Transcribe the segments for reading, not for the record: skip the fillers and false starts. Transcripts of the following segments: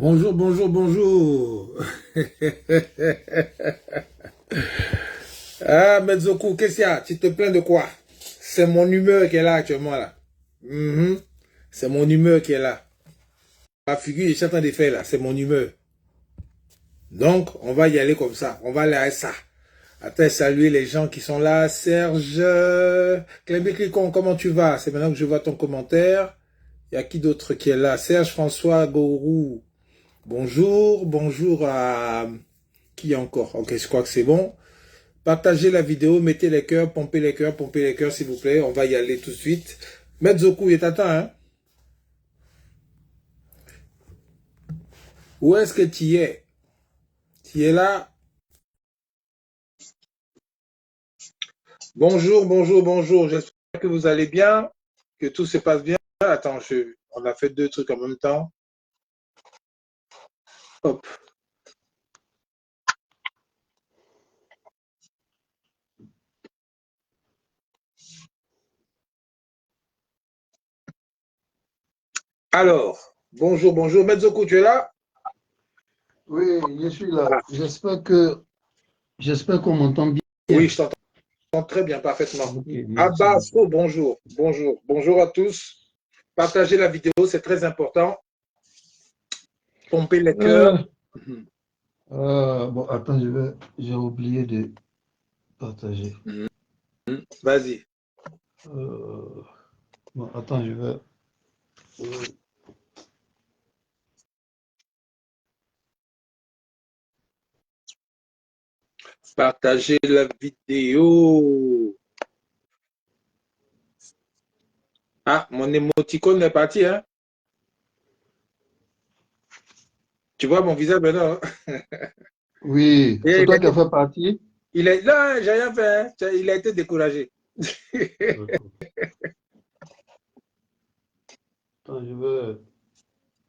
Bonjour, bonjour, bonjour. Ah, Metzoku, qu'est-ce qu'il y a? Tu te plains de quoi? C'est mon humeur qui est là actuellement, là. Mhm. C'est mon humeur qui est là. Ma figure, je suis en train de faire là, c'est mon humeur. Donc, on va y aller comme ça. On va aller à ça. Attends, saluer les gens qui sont là. Serge, Clément Clicon, comment tu vas? C'est maintenant que je vois ton commentaire. Il y a qui d'autre qui est là? Serge François Gourou. Bonjour, bonjour à qui encore? Ok, je crois que c'est bon. Partagez la vidéo, mettez les cœurs, pompez les cœurs, s'il vous plaît. On va y aller tout de suite. Metzoku, il t'attend, hein? Où est-ce que tu es? Tu es là? Bonjour, bonjour, bonjour. J'espère que vous allez bien, que tout se passe bien. Attends, on a fait deux trucs en même temps. Hop. Alors, bonjour, bonjour. Metzoku, tu es là? Oui, je suis là. Ah, J'espère qu'on m'entend oui, bien. je t'entends très bien, parfaitement. Ok, merci beaucoup. Abasso, bonjour, bonjour, bonjour à tous. Partagez la vidéo, c'est très important. Pompez les cœurs. Euh, bon, attends, j'ai oublié de partager. Vas-y. Euh, bon, attends, euh, Partagez la vidéo. Ah, mon émoticône est parti, hein? Tu vois mon visage maintenant, hein? oui, Et c'est toi qui as fait partie? il est là, j'ai rien fait, hein? Il a été découragé. D'accord. Attends, je suis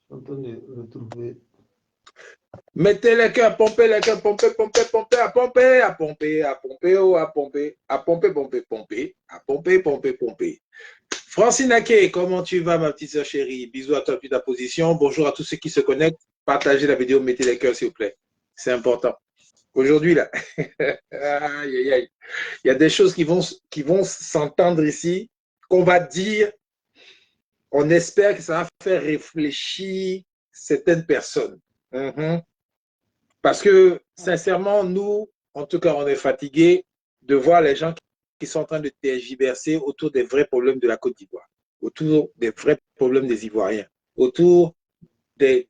en train de retrouver. Mettez les cœurs, pompez les cœurs, pompez, pompez, pompez, à pomper, à pomper, à pomper, oh, à pomper, à pomper, pomper, pomper, à pomper, pomper, pomper. Francine Ake, comment tu vas, ma petite soeur chérie? Bisous à toi, puis ta position. Bonjour à tous ceux qui se connectent. Partagez la vidéo, mettez les cœurs, s'il vous plaît. C'est important. Aujourd'hui, là, aïe, aïe, aïe. Il y a des choses qui vont s'entendre ici, qu'on va dire. On espère que ça va faire réfléchir certaines personnes. Mhm. Parce que, sincèrement, nous, en tout cas, on est fatigués de voir les gens qui sont en train de tergiverser autour des vrais problèmes de la Côte d'Ivoire, autour des vrais problèmes des Ivoiriens, autour des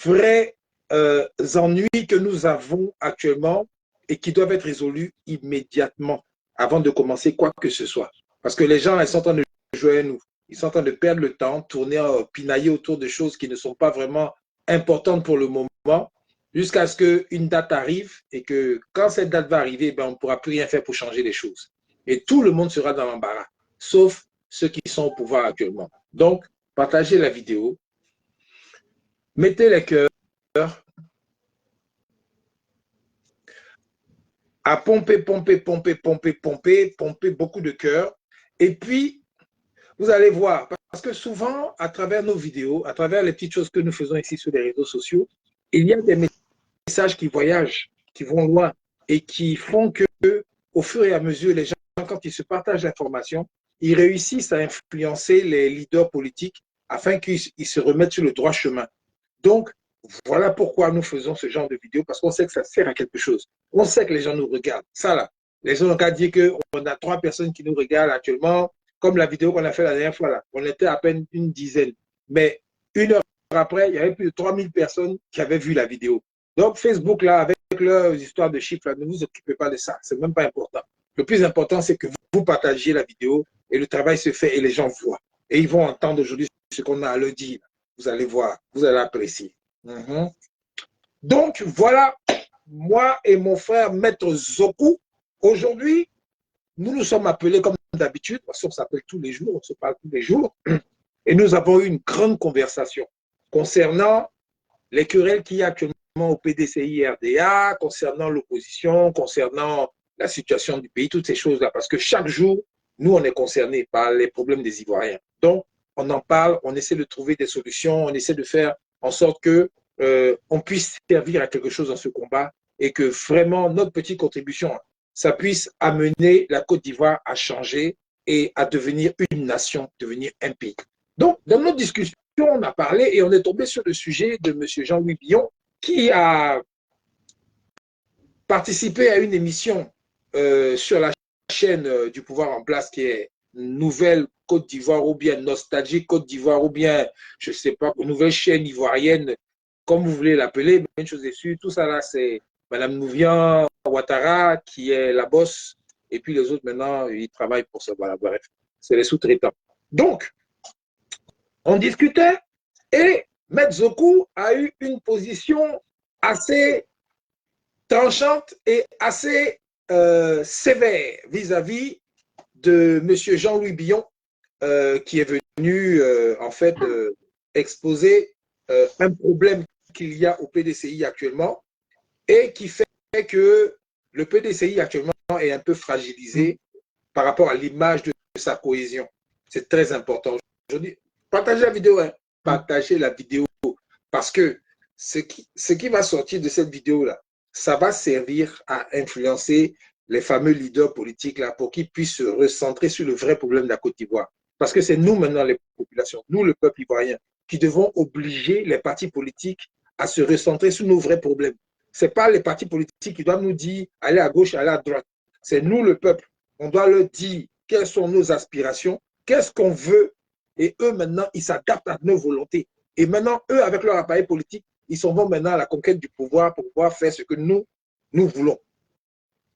vrais ennuis que nous avons actuellement et qui doivent être résolus immédiatement avant de commencer quoi que ce soit. Parce que les gens, ils sont en train de jouer à nous. Ils sont en train de perdre le temps, tourner, pinailler autour de choses qui ne sont pas vraiment importantes pour le moment, jusqu'à ce qu'une date arrive et que quand cette date va arriver, ben, on ne pourra plus rien faire pour changer les choses. Et tout le monde sera dans l'embarras, sauf ceux qui sont au pouvoir actuellement. Donc, partagez la vidéo, mettez les cœurs à pomper, pomper, pomper, pomper, pomper, pomper beaucoup de cœurs. Et puis, vous allez voir, parce que souvent, à travers nos vidéos, à travers les petites choses que nous faisons ici sur les réseaux sociaux, il y a des messages qui voyagent, qui vont loin et qui font que, au fur et à mesure, les gens, quand ils se partagent l'information, ils réussissent à influencer les leaders politiques afin qu'ils se remettent sur le droit chemin. Donc, voilà pourquoi nous faisons ce genre de vidéos, parce qu'on sait que ça sert à quelque chose. On sait que les gens nous regardent. Ça, là, les gens n'ont qu'à dire qu'on a 3 personnes qui nous regardent actuellement, comme la vidéo qu'on a fait la dernière fois, là. On était à peine une dizaine. Mais une heure après, il y avait plus de 3000 personnes qui avaient vu la vidéo. Donc, Facebook, là, avec leurs histoires de chiffres, là, ne vous occupez pas de ça. C'est même pas important. Le plus important, c'est que vous partagiez la vidéo et le travail se fait et les gens voient. Et ils vont entendre aujourd'hui ce qu'on a à leur dire. Vous allez voir, vous allez apprécier. Mhm. Donc, voilà, moi et mon frère Maître Zoku, aujourd'hui, nous nous sommes appelés comme d'habitude, parce qu'on s'appelle tous les jours, on se parle tous les jours, et nous avons eu une grande conversation concernant les querelles qu'il y a actuellement au PDCI-RDA, concernant l'opposition, concernant la situation du pays, toutes ces choses-là, parce que chaque jour, nous, on est concernés par les problèmes des Ivoiriens. Donc, on en parle, on essaie de trouver des solutions, on essaie de faire en sorte que on puisse servir à quelque chose dans ce combat et que vraiment notre petite contribution, ça puisse amener la Côte d'Ivoire à changer et à devenir une nation, devenir un pays. Donc, dans notre discussion, on a parlé et on est tombé sur le sujet de M. Jean-Louis Billon qui a participé à une émission sur la chaîne du pouvoir en place qui est Nouvelle Côte d'Ivoire ou bien Nostalgie Côte d'Ivoire ou bien, je ne sais pas, Nouvelle chaîne ivoirienne, comme vous voulez l'appeler, mais une chose est sûre, tout ça là, c'est Mme Nouvian Ouattara qui est la bosse et puis les autres maintenant, ils travaillent pour ça. Voilà, bref, c'est les sous-traitants. Donc, on discutait et Maître Zokou a eu une position assez tranchante et assez sévère vis-à-vis de M. Jean-Louis Billon, qui est venu en fait exposer un problème qu'il y a au PDCI actuellement et qui fait que le PDCI actuellement est un peu fragilisé par rapport à l'image de sa cohésion. C'est très important. Je dis, partagez la vidéo, hein. Partagez la vidéo parce que ce qui va sortir de cette vidéo-là, ça va servir à influencer les fameux leaders politiques là pour qu'ils puissent se recentrer sur le vrai problème de la Côte d'Ivoire. Parce que c'est nous maintenant, les populations, nous le peuple ivoirien, qui devons obliger les partis politiques à se recentrer sur nos vrais problèmes. Ce n'est pas les partis politiques qui doivent nous dire aller à gauche, aller à droite. C'est nous le peuple. On doit leur dire quelles sont nos aspirations, qu'est-ce qu'on veut, et eux maintenant, ils s'adaptent à nos volontés. Et maintenant, eux, avec leur appareil politique, ils s'en vont maintenant à la conquête du pouvoir pour pouvoir faire ce que nous voulons.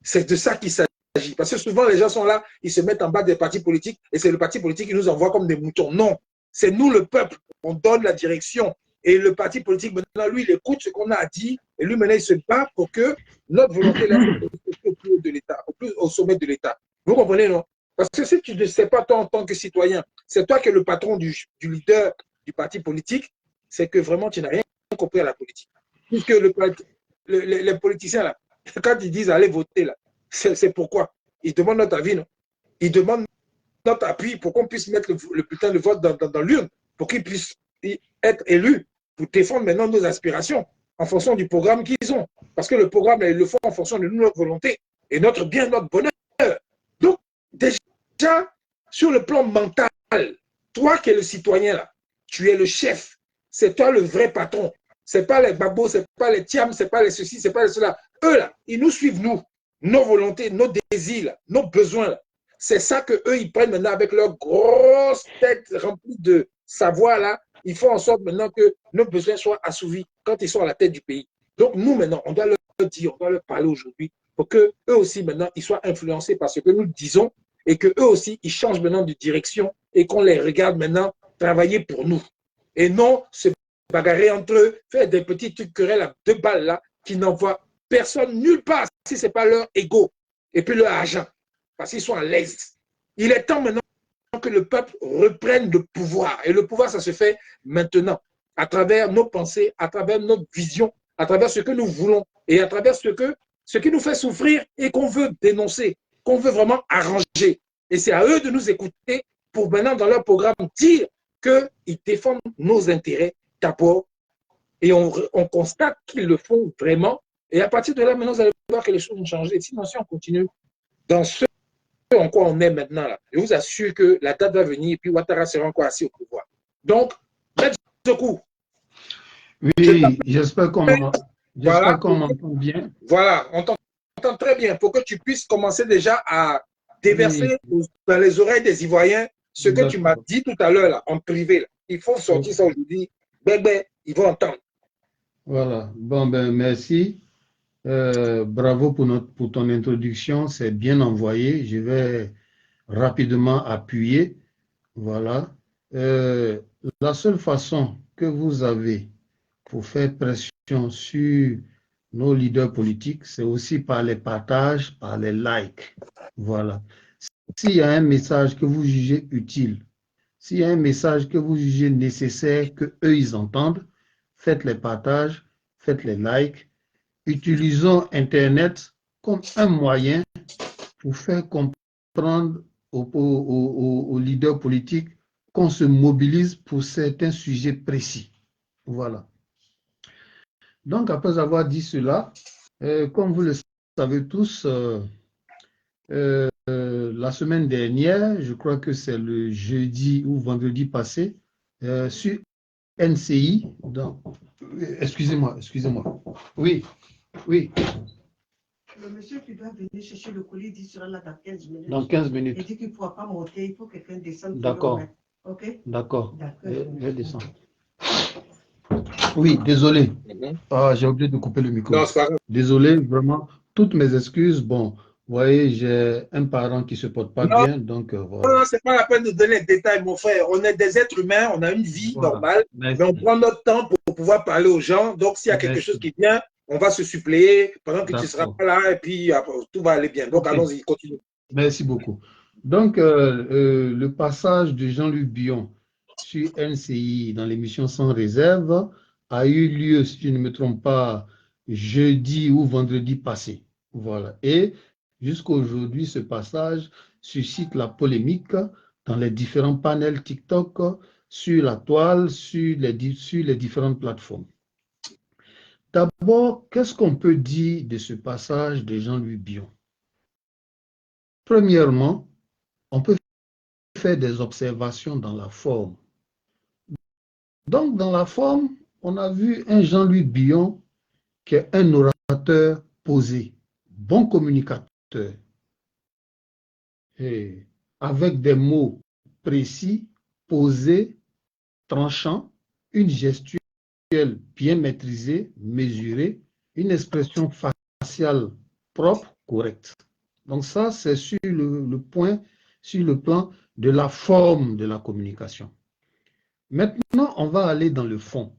C'est de ça qu'il s'agit. Parce que souvent, les gens sont là, ils se mettent en bas des partis politiques et c'est le parti politique qui nous envoie comme des moutons. Non, c'est nous le peuple. On donne la direction. Et le parti politique, maintenant, lui, il écoute ce qu'on a dit et lui, maintenant, il se bat pour que notre volonté là, au plus haut de l'État, au sommet de l'État. Vous comprenez, non? Parce que si tu ne sais pas, toi, en tant que citoyen, c'est toi qui es le patron du leader du parti politique, c'est que vraiment, tu n'as rien compris à la politique. Puisque les politiciens, là, quand ils disent allez voter, là, c'est pourquoi. Ils demandent notre avis, non? Ils demandent notre appui pour qu'on puisse mettre le bulletin de vote dans l'urne, pour qu'ils puissent être élus, pour défendre maintenant nos aspirations en fonction du programme qu'ils ont. Parce que le programme, là, ils le font en fonction de notre volonté et notre bien, notre bonheur. Donc, déjà, sur le plan mental, toi qui es le citoyen, là, tu es le chef. C'est toi le vrai patron. Ce n'est pas les babos, ce n'est pas les tiams, ce n'est pas les ceci, ce n'est pas les cela. Eux, là, ils nous suivent, nous. Nos volontés, nos désirs, nos besoins. C'est ça qu'eux, ils prennent maintenant avec leur grosse tête remplie de savoir, là. Ils font en sorte maintenant que nos besoins soient assouvis quand ils sont à la tête du pays. Donc, nous, maintenant, on doit leur dire, on doit leur parler aujourd'hui pour qu'eux aussi, maintenant, ils soient influencés par ce que nous disons et qu'eux aussi, ils changent maintenant de direction et qu'on les regarde maintenant travailler pour nous. Et non se bagarrer entre eux, faire des petits trucs querelles à 2 balles là, qui n'envoient personne nulle part si ce n'est pas leur ego et puis leur argent, parce qu'ils sont à l'aise. Il est temps maintenant que le peuple reprenne le pouvoir. Et le pouvoir, ça se fait maintenant, à travers nos pensées, à travers notre vision, à travers ce que nous voulons et à travers ce qui nous fait souffrir et qu'on veut dénoncer, qu'on veut vraiment arranger. Et c'est à eux de nous écouter pour maintenant, dans leur programme, dire qu'ils défendent nos intérêts d'abord. Et on constate qu'ils le font vraiment. Et à partir de là, maintenant, vous allez voir que les choses vont changer. Sinon, si on continue dans ce en quoi on est maintenant, là, je vous assure que la date va venir et puis Ouattara sera encore assis au pouvoir. Donc, faites ce coup. Oui, j'espère qu'on m'entend bien. Voilà, on t'entend très bien pour que tu puisses commencer déjà à déverser dans les oreilles des Ivoiriens ce que tu m'as dit tout à l'heure en privé. Là. Il faut sortir ça aujourd'hui. Ils vont entendre. Voilà. Bon, ben, merci. Bravo pour ton introduction. C'est bien envoyé. Je vais rapidement appuyer. Voilà. La seule façon que vous avez pour faire pression sur nos leaders politiques, c'est aussi par les partages, par les likes. Voilà. S'il y a un message que vous jugez utile, s'il y a un message que vous jugez nécessaire que eux ils entendent, faites les partages, faites les likes. Utilisons Internet comme un moyen pour faire comprendre aux leaders politiques qu'on se mobilise pour certains sujets précis. Voilà. Donc, après avoir dit cela, comme vous le savez tous, la semaine dernière, je crois que c'est le jeudi ou vendredi passé, sur NCI, excusez-moi. Oui, oui. Le monsieur qui doit venir chercher le colis dit sera là dans 15 minutes. Dans 15 minutes. Il dit qu'il ne pourra pas monter, il faut que quelqu'un descende. D'accord. Ok? D'accord. D'accord. Je descends. Oui, désolé. Mhm. J'ai oublié de couper le micro. Non, c'est pas grave. Désolé, vraiment. Toutes mes excuses. Bon, vous voyez, j'ai un parent qui ne se porte pas Non, bien, donc voilà. non, c'est pas la peine de donner des détails, mon frère. On est des êtres humains, on a une vie Voilà. normale, Merci. mais on prend notre temps pour pouvoir parler aux gens. Donc, s'il y a quelque chose qui vient, on va se suppléer pendant que tu ne seras pas là et puis après, tout va aller bien. Donc, allons-y, continue. Merci beaucoup. Donc, le passage de Jean-Luc Bion sur NCI dans l'émission Sans réserve a eu lieu, si je ne me trompe pas, jeudi ou vendredi passé. Voilà. Et jusqu'à aujourd'hui, ce passage suscite la polémique dans les différents panels TikTok, sur la toile, sur les différentes plateformes. D'abord, qu'est-ce qu'on peut dire de ce passage de Jean-Luc Bion? Premièrement, on peut faire des observations dans la forme. Donc, dans la forme, on a vu un Jean-Luc Bion qui est un orateur posé, bon communicateur, et avec des mots précis, posés, tranchants, une gestuelle bien maîtrisée, mesurée, une expression faciale propre, correcte. Donc ça, c'est sur le plan de la forme de la communication. Maintenant, on va aller dans le fond.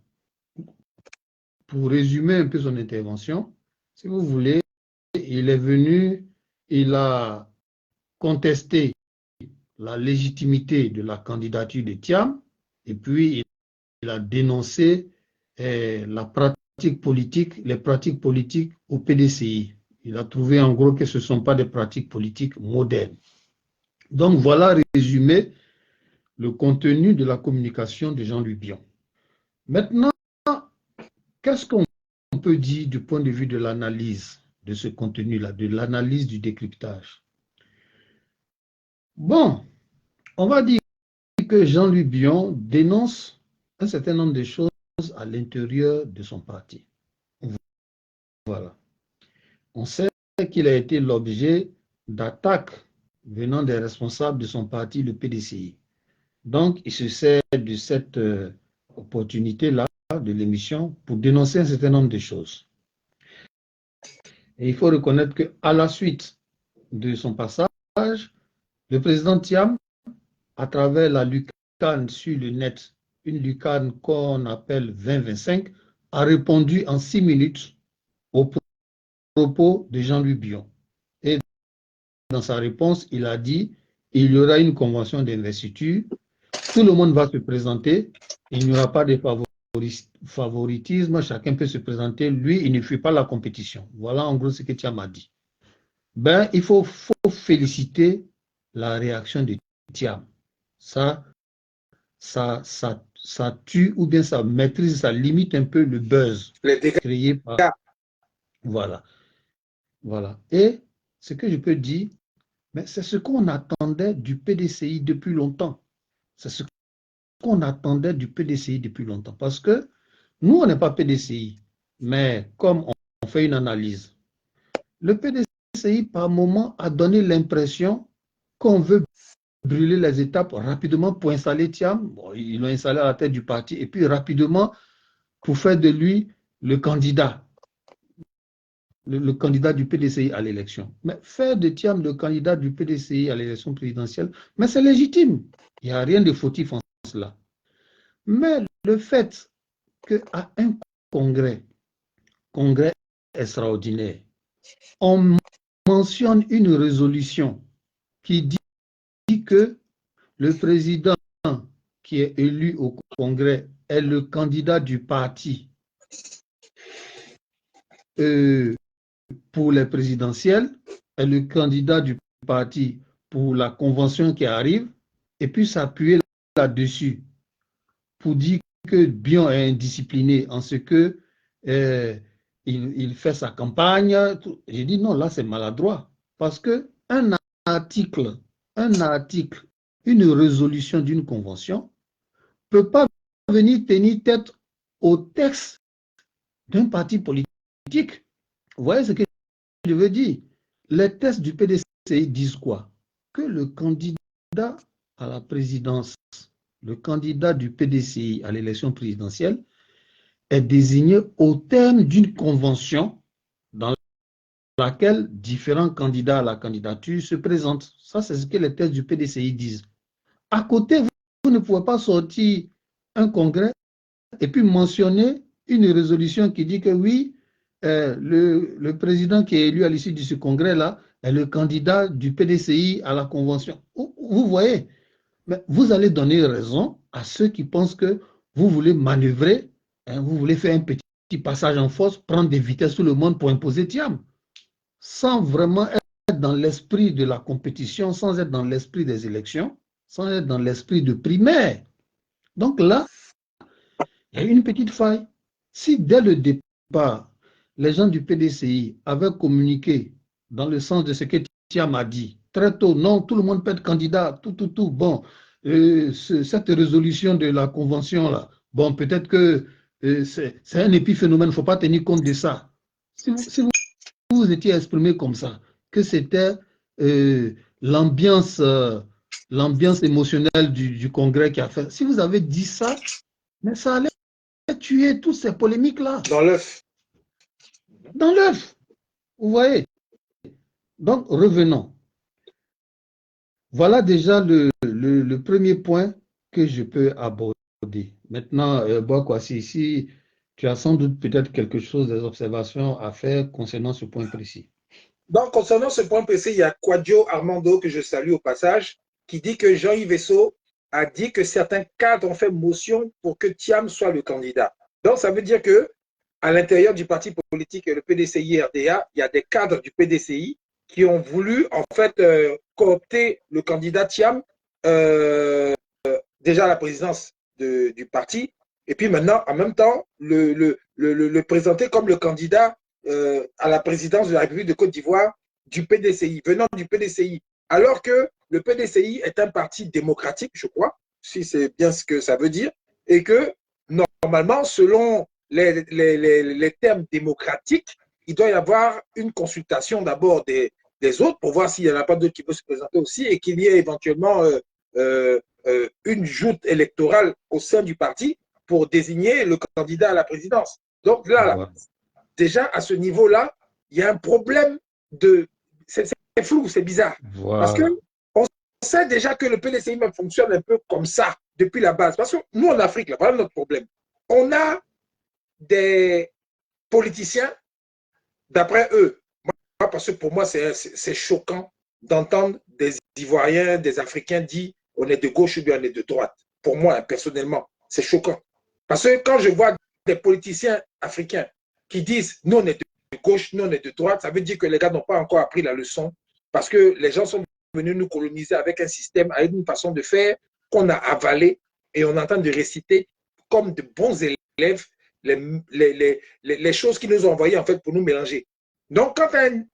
Pour résumer un peu son intervention, si vous voulez, il est venu, il a contesté la légitimité de la candidature de Thiam, et puis il a dénoncé les pratiques politiques au PDCI. Il a trouvé en gros que ce ne sont pas des pratiques politiques modernes. Donc voilà résumé le contenu de la communication de Jean-Luc Bion. Maintenant, qu'est-ce qu'on peut dire du point de vue de l'analyse de ce contenu-là, de l'analyse du décryptage? Bon, on va dire que Jean-Luc Bion dénonce un certain nombre de choses à l'intérieur de son parti. Voilà. On sait qu'il a été l'objet d'attaques venant des responsables de son parti, le PDCI. Donc, il se sert de cette opportunité-là, de l'émission, pour dénoncer un certain nombre de choses. Et il faut reconnaître qu'à la suite de son passage, le président Thiam, à travers la lucane sur le net, une lucane qu'on appelle 2025, a répondu en 6 minutes aux propos de Jean-Luc Bion. Et dans sa réponse, il a dit il y aura une convention d'investiture, tout le monde va se présenter, il n'y aura pas de favoritisme, chacun peut se présenter, lui, il ne fait pas la compétition. Voilà en gros ce que Thiam a dit. Ben, il faut féliciter la réaction de Thiam. Ça tue ou bien ça maîtrise, ça limite un peu le buzz créé par... Voilà. Et ce que je peux dire, mais c'est ce qu'on attendait du PDCI depuis longtemps. C'est ce qu'on attendait du PDCI depuis longtemps. Parce que nous, on n'est pas PDCI, mais comme on fait une analyse, le PDCI, par moment, a donné l'impression qu'on veut brûler les étapes rapidement pour installer Thiam. Bon, ils l'ont installé à la tête du parti, et puis rapidement, pour faire de lui le candidat. Le candidat du PDCI à l'élection. Mais faire de Thiam le candidat du PDCI à l'élection présidentielle, mais c'est légitime. Il n'y a rien de fautif en cela. Mais le fait qu'à un congrès extraordinaire, on mentionne une résolution qui dit que le président qui est élu au congrès est le candidat du parti pour les présidentielles, est le candidat du parti pour la convention qui arrive, et puis s'appuyer là-dessus pour dire que Bion est indiscipliné en ce que il fait sa campagne. J'ai dit non, là c'est maladroit. Parce que article, un article, une résolution d'une convention ne peut pas venir tenir tête au texte d'un parti politique. Vous voyez ce que je veux dire? Les textes du PDCI disent quoi? Que le candidat à la présidence, le candidat du PDCI à l'élection présidentielle est désigné au terme d'une convention dans laquelle différents candidats à la candidature se présentent. Ça, c'est ce que les textes du PDCI disent. À côté, vous ne pouvez pas sortir un congrès et puis mentionner une résolution qui dit que oui, le président qui est élu à l'issue de ce congrès-là est le candidat du PDCI à la convention. Vous voyez, mais vous allez donner raison à ceux qui pensent que vous voulez manœuvrer, hein, vous voulez faire un petit passage en force, prendre des vitesses sur le monde pour imposer Thiam, sans vraiment être dans l'esprit de la compétition, sans être dans l'esprit des élections, sans être dans l'esprit de primaire. Donc là, il y a une petite faille. Si dès le départ, les gens du PDCI avaient communiqué dans le sens de ce que Thiam a dit, très tôt, non, tout le monde peut être candidat, tout, bon, cette résolution de la convention-là, bon, peut-être que c'est un épiphénomène, il ne faut pas tenir compte de ça. Si vous vous étiez exprimé comme ça, que c'était l'ambiance émotionnelle du congrès qui a fait, si vous avez dit ça, mais ça allait tuer toutes ces polémiques-là. Dans l'œuf. Dans l'œuf. Vous voyez. Donc, revenons. Voilà déjà le premier point que je peux aborder. Maintenant, si tu as sans doute peut-être quelque chose, des observations à faire concernant ce point précis. Donc, concernant ce point précis, il y a Quadio Armando, que je salue au passage, qui dit que Jean-Yves Esso a dit que certains cadres ont fait motion pour que Thiam soit le candidat. Donc, ça veut dire que à l'intérieur du parti politique, le PDCI-RDA, il y a des cadres du PDCI qui ont voulu, en fait, coopter le candidat Thiam déjà à la présidence du parti, et puis maintenant, en même temps, le présenter comme le candidat à la présidence de la République de Côte d'Ivoire du PDCI, venant du PDCI, alors que le PDCI est un parti démocratique, je crois, si c'est bien ce que ça veut dire, et que normalement, selon les termes démocratiques, il doit y avoir une consultation d'abord des autres pour voir s'il n'y en a pas d'autres qui peuvent se présenter aussi et qu'il y ait éventuellement une joute électorale au sein du parti pour désigner le candidat à la présidence. Donc là, déjà à ce niveau-là, il y a un problème de... C'est flou, c'est bizarre. Voilà. Parce qu'on sait déjà que le PDCI même fonctionne un peu comme ça depuis la base. Parce que nous, en Afrique, là, voilà notre problème. On a des politiciens, d'après eux, parce que pour moi, c'est choquant d'entendre des Ivoiriens, des Africains dire on est de gauche ou bien on est de droite. Pour moi, personnellement, c'est choquant. Parce que quand je vois des politiciens africains qui disent nous on est de gauche, nous on est de droite, ça veut dire que les gars n'ont pas encore appris la leçon parce que les gens sont venus nous coloniser avec un système, avec une façon de faire qu'on a avalé et on est en train de réciter comme de bons élèves les choses qu'ils nous ont envoyées en fait pour nous mélanger. Donc quand un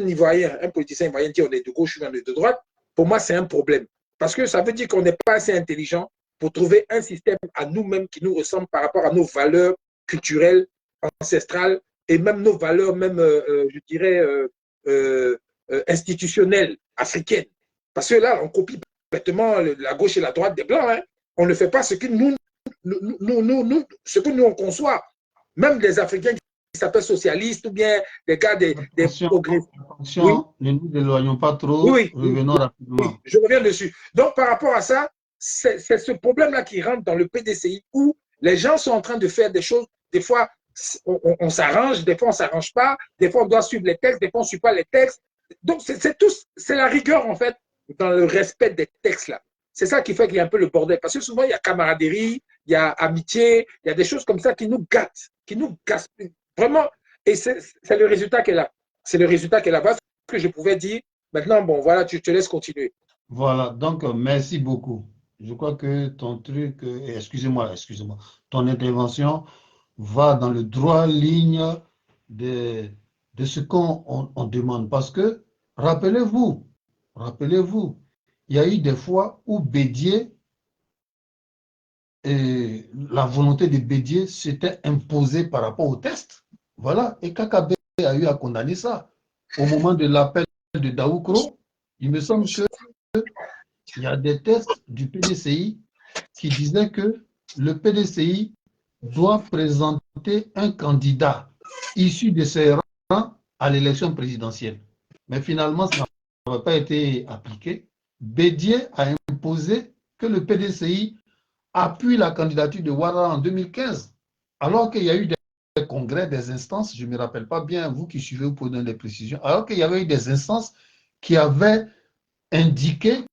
Ivoirien, un politicien ivoirien dit on est de gauche ou on est de droite, pour moi c'est un problème. Parce que ça veut dire qu'on n'est pas assez intelligent pour trouver un système à nous-mêmes qui nous ressemble par rapport à nos valeurs culturelles, ancestrales et même nos valeurs, même, je dirais, institutionnelles africaines. Parce que là, on copie complètement la gauche et la droite des Blancs. Hein. On ne fait pas ce que ce que nous on conçoit. Même des Africains qui s'appellent socialistes ou bien des gars des progressistes. Attention, oui. Ne nous éloignons pas trop, revenons rapidement. Oui, je reviens dessus. Donc, par rapport à ça, c'est ce problème-là qui rentre dans le PDCI où les gens sont en train de faire des choses, des fois, on s'arrange, des fois, on ne s'arrange pas, des fois, on doit suivre les textes, des fois, on ne suit pas les textes. Donc, c'est la rigueur, en fait, dans le respect des textes, là. C'est ça qui fait qu'il y a un peu le bordel. Parce que souvent, il y a camaraderie, il y a amitié, il y a des choses comme ça qui nous gâtent, qui nous gaspillent. Vraiment, et c'est le résultat qu'elle a. C'est le résultat qu'elle a. Voilà ce que je pouvais dire. Maintenant, bon, voilà, tu te laisses continuer. Voilà, donc merci beaucoup. Je crois que ton truc, excusez-moi, ton intervention va dans le droit ligne de ce qu'on demande. Parce que, rappelez-vous, il y a eu des fois où Bédier, et la volonté de Bédier s'était imposée par rapport au test. Voilà, et Kakabe a eu à condamner ça. Au moment de l'appel de Daoukro, il me semble qu'il y a des tests du PDCI qui disaient que le PDCI doit présenter un candidat issu de ses rangs à l'élection présidentielle. Mais finalement, ça n'a pas été appliqué. Bédier a imposé que le PDCI appuie la candidature de Ouattara en 2015, alors qu'il y a eu des congrès, des instances, je ne me rappelle pas bien, vous qui suivez, vous pouvez donner des précisions, alors qu'il y avait eu des instances qui avaient indiqué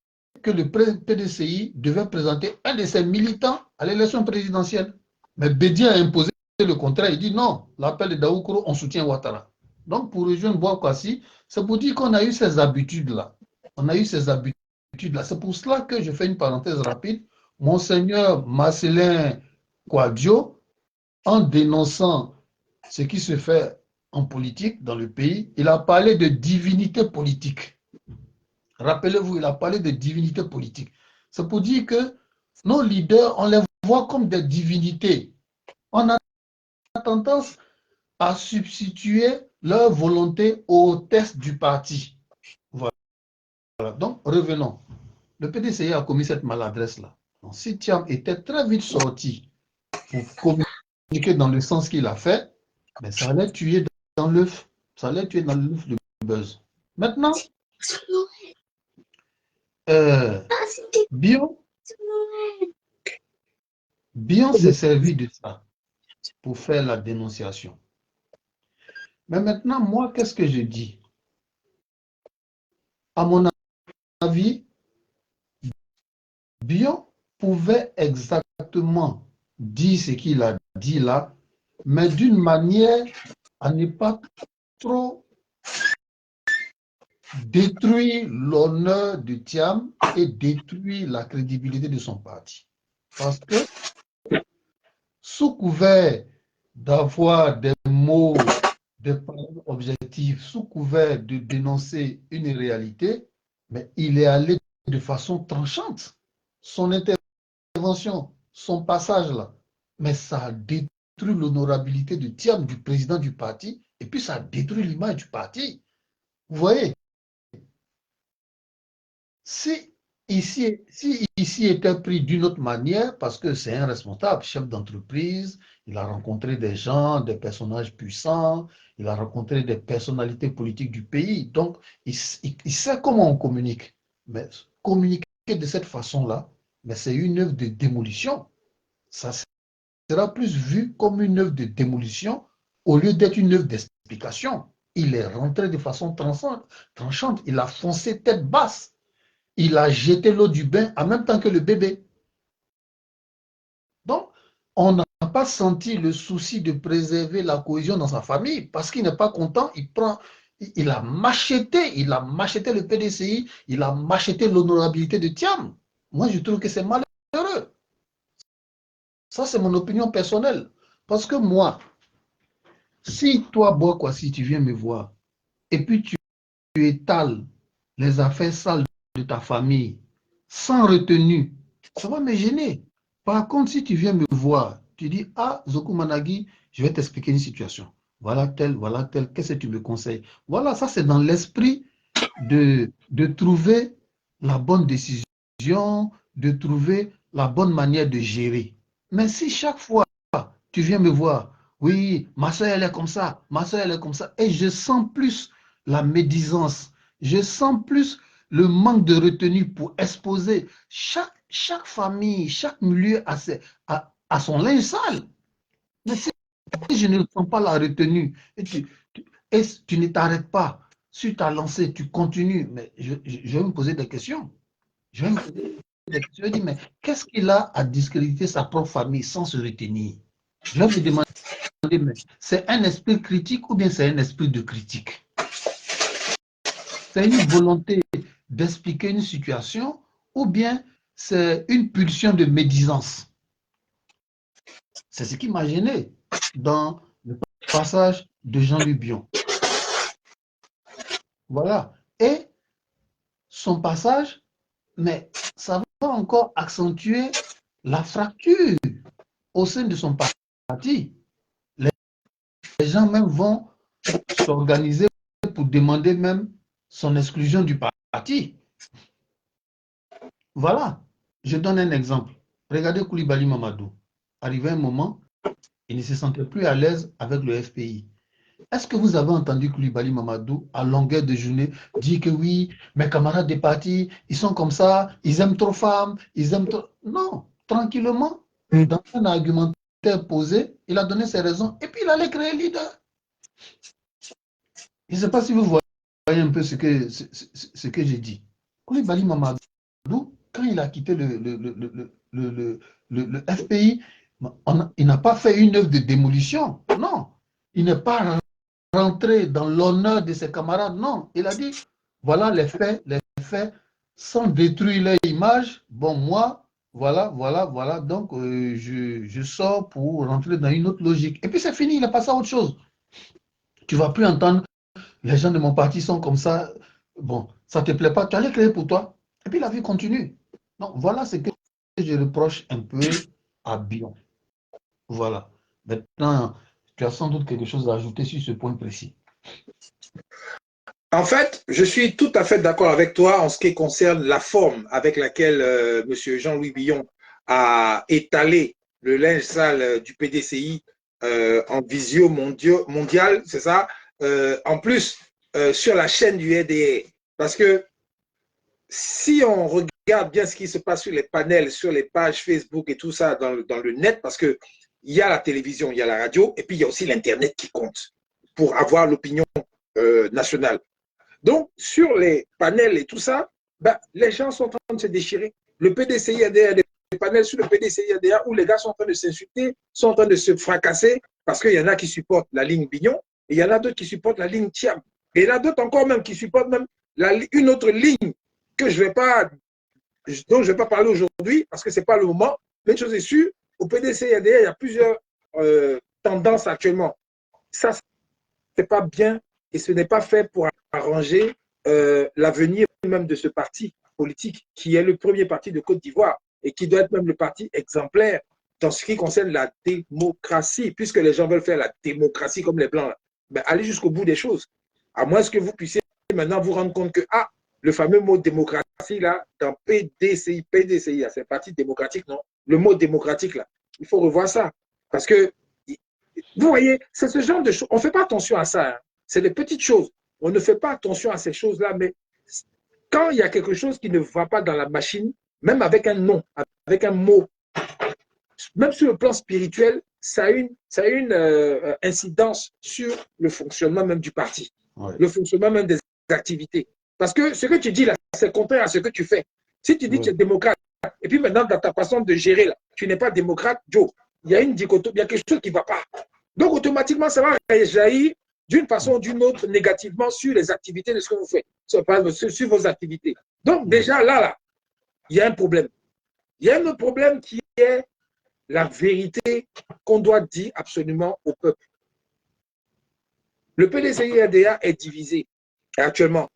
que le PDCI devait présenter un de ses militants à l'élection présidentielle. Mais Bédier a imposé le contraire. Il dit non, l'appel de Daoukro, on soutient Ouattara. Donc, pour rejoindre Bouakwasi, c'est pour dire qu'on a eu ces habitudes-là. On a eu ces habitudes-là. C'est pour cela que je fais une parenthèse rapide. Monseigneur Marcelin Kouadio, en dénonçant ce qui se fait en politique dans le pays, il a parlé de divinité politique. Rappelez-vous, il a parlé de divinité politique. C'est pour dire que nos leaders, on les voit comme des divinités. On a tendance à substituer leur volonté au test du parti. Voilà. Donc, revenons. Le PDCI a commis cette maladresse-là. Si Thiam était très vite sorti pour communiquer dans le sens qu'il a fait, mais ça allait tuer dans l'œuf. Ça allait tuer dans l'œuf le buzz. Maintenant, Bion s'est servi de ça pour faire la dénonciation. Mais maintenant, moi, qu'est-ce que je dis? À mon avis, Bion pouvait exactement dire ce qu'il a dit là, mais d'une manière à ne pas trop détruire l'honneur de Thiam et détruire la crédibilité de son parti. Parce que, sous couvert d'avoir des mots, des paroles objectives, sous couvert de dénoncer une réalité, mais il est allé de façon tranchante. Son intervention, son passage là, mais ça a détruit l'honorabilité de Thiam, du président du parti, et puis ça a détruit l'image du parti. Vous voyez? Si ici était pris d'une autre manière, parce que c'est un responsable, chef d'entreprise, il a rencontré des gens, des personnages puissants, il a rencontré des personnalités politiques du pays, donc il sait comment on communique. Mais communiquer de cette façon-là, mais c'est une œuvre de démolition. Ça sera plus vu comme une œuvre de démolition au lieu d'être une œuvre d'explication. Il est rentré de façon tranchante, il a foncé tête basse. Il a jeté l'eau du bain en même temps que le bébé. Donc, on n'a pas senti le souci de préserver la cohésion dans sa famille parce qu'il n'est pas content, il a macheté le PDCI, il a macheté l'honorabilité de Thiam. Moi, je trouve que c'est malheureux. Ça, c'est mon opinion personnelle. Parce que moi, si toi, Bouakwasi, tu viens me voir et puis tu étales les affaires sales de ta famille sans retenue, ça va me gêner. Par contre, si tu viens me voir, tu dis, ah, Zoku Managui, je vais t'expliquer une situation. Voilà tel, qu'est-ce que tu me conseilles? Voilà, ça c'est dans l'esprit de trouver la bonne décision, de trouver la bonne manière de gérer. Mais si chaque fois tu viens me voir, oui, ma soeur elle est comme ça, ma soeur elle est comme ça, et je sens plus la médisance, je sens plus le manque de retenue pour exposer chaque famille, chaque milieu à son linge sale. Mais si je ne sens pas la retenue, et tu ne t'arrêtes pas, si tu as lancé, tu continues, mais je vais me poser des questions. Je vais me poser des questions. Je vais dire, mais qu'est-ce qu'il a à discréditer sa propre famille sans se retenir? Je vais me demander, mais c'est un esprit critique ou bien c'est un esprit de critique? C'est une volonté d'expliquer une situation ou bien c'est une pulsion de médisance? C'est ce qui m'a gêné. dans le passage de Jean-Louis Bion. Voilà. Et son passage, mais ça va encore accentuer la fracture au sein de son parti. Les gens même vont s'organiser pour demander même son exclusion du parti. Voilà. Je donne un exemple. Regardez Koulibaly Mamadou. Arrivé un moment, il ne se sentait plus à l'aise avec le FPI. Est-ce que vous avez entendu Koulibaly Mamadou à longueur de journée dire que oui, mes camarades des partis, ils sont comme ça, ils aiment trop femmes, ils aiment trop... Non, tranquillement, dans un argumentaire posé, il a donné ses raisons et puis il allait créer leader. Je ne sais pas si vous voyez un peu ce que j'ai dit. Koulibaly Mamadou, quand il a quitté le FPI, il n'a pas fait une œuvre de démolition. Non, il n'est pas rentré dans l'honneur de ses camarades. Non, il a dit, voilà les faits, sans détruire leur image. Bon, moi, voilà. Donc, je sors pour rentrer dans une autre logique. Et puis, c'est fini, il est passé à autre chose. Tu ne vas plus entendre, les gens de mon parti sont comme ça. Bon, ça ne te plaît pas, tu allais créer pour toi. Et puis, la vie continue. Donc, voilà ce que je reproche un peu à Bion. Voilà. Maintenant, tu as sans doute quelque chose à ajouter sur ce point précis. En fait, je suis tout à fait d'accord avec toi en ce qui concerne la forme avec laquelle M. Jean-Louis Billon a étalé le linge sale du PDCI en visio mondiale, c'est ça? En plus, sur la chaîne du RDR. Parce que si on regarde bien ce qui se passe sur les panels, sur les pages Facebook et tout ça dans le net, parce qu'il y a la télévision, il y a la radio, et puis il y a aussi l'Internet qui compte pour avoir l'opinion nationale. Donc, sur les panels et tout ça, ben, les gens sont en train de se déchirer. Le PDCI a des panels sur le PDCI ADA où les gars sont en train de s'insulter, sont en train de se fracasser parce qu'il y en a qui supportent la ligne Bignon et il y en a d'autres qui supportent la ligne Thiam. Et il y en a d'autres encore même qui supportent même une autre ligne que dont je ne vais pas parler aujourd'hui parce que ce n'est pas le moment. Mais une chose est sûre, au PDCI ADA, il y a plusieurs tendances actuellement. Ça, ce n'est pas bien et ce n'est pas fait pour arranger l'avenir même de ce parti politique qui est le premier parti de Côte d'Ivoire et qui doit être même le parti exemplaire dans ce qui concerne la démocratie, puisque les gens veulent faire la démocratie comme les Blancs. Ben, allez jusqu'au bout des choses. À moins que vous puissiez maintenant vous rendre compte que le fameux mot démocratie, là, dans PDCI, c'est un parti démocratique, non? Le mot démocratique, là, il faut revoir ça. Parce que, vous voyez, c'est ce genre de choses. On ne fait pas attention à ça. Hein. C'est des petites choses. On ne fait pas attention à ces choses-là, mais quand il y a quelque chose qui ne va pas dans la machine, même avec un nom, avec un mot, même sur le plan spirituel, ça a une incidence sur le fonctionnement même du parti, le fonctionnement même des activités. Parce que ce que tu dis là, c'est contraire à ce que tu fais. Si tu dis que tu es démocrate, et puis maintenant dans ta façon de gérer là, tu n'es pas démocrate, Joe, il y a une dichotomie, il y a quelque chose qui ne va pas. Donc automatiquement, ça va jaillir d'une façon ou d'une autre négativement sur les activités de ce que vous faites, sur vos activités. Donc déjà là, il y a un problème. Il y a un autre problème qui est la vérité qu'on doit dire absolument au peuple. Le PDCI-ADA est divisé actuellement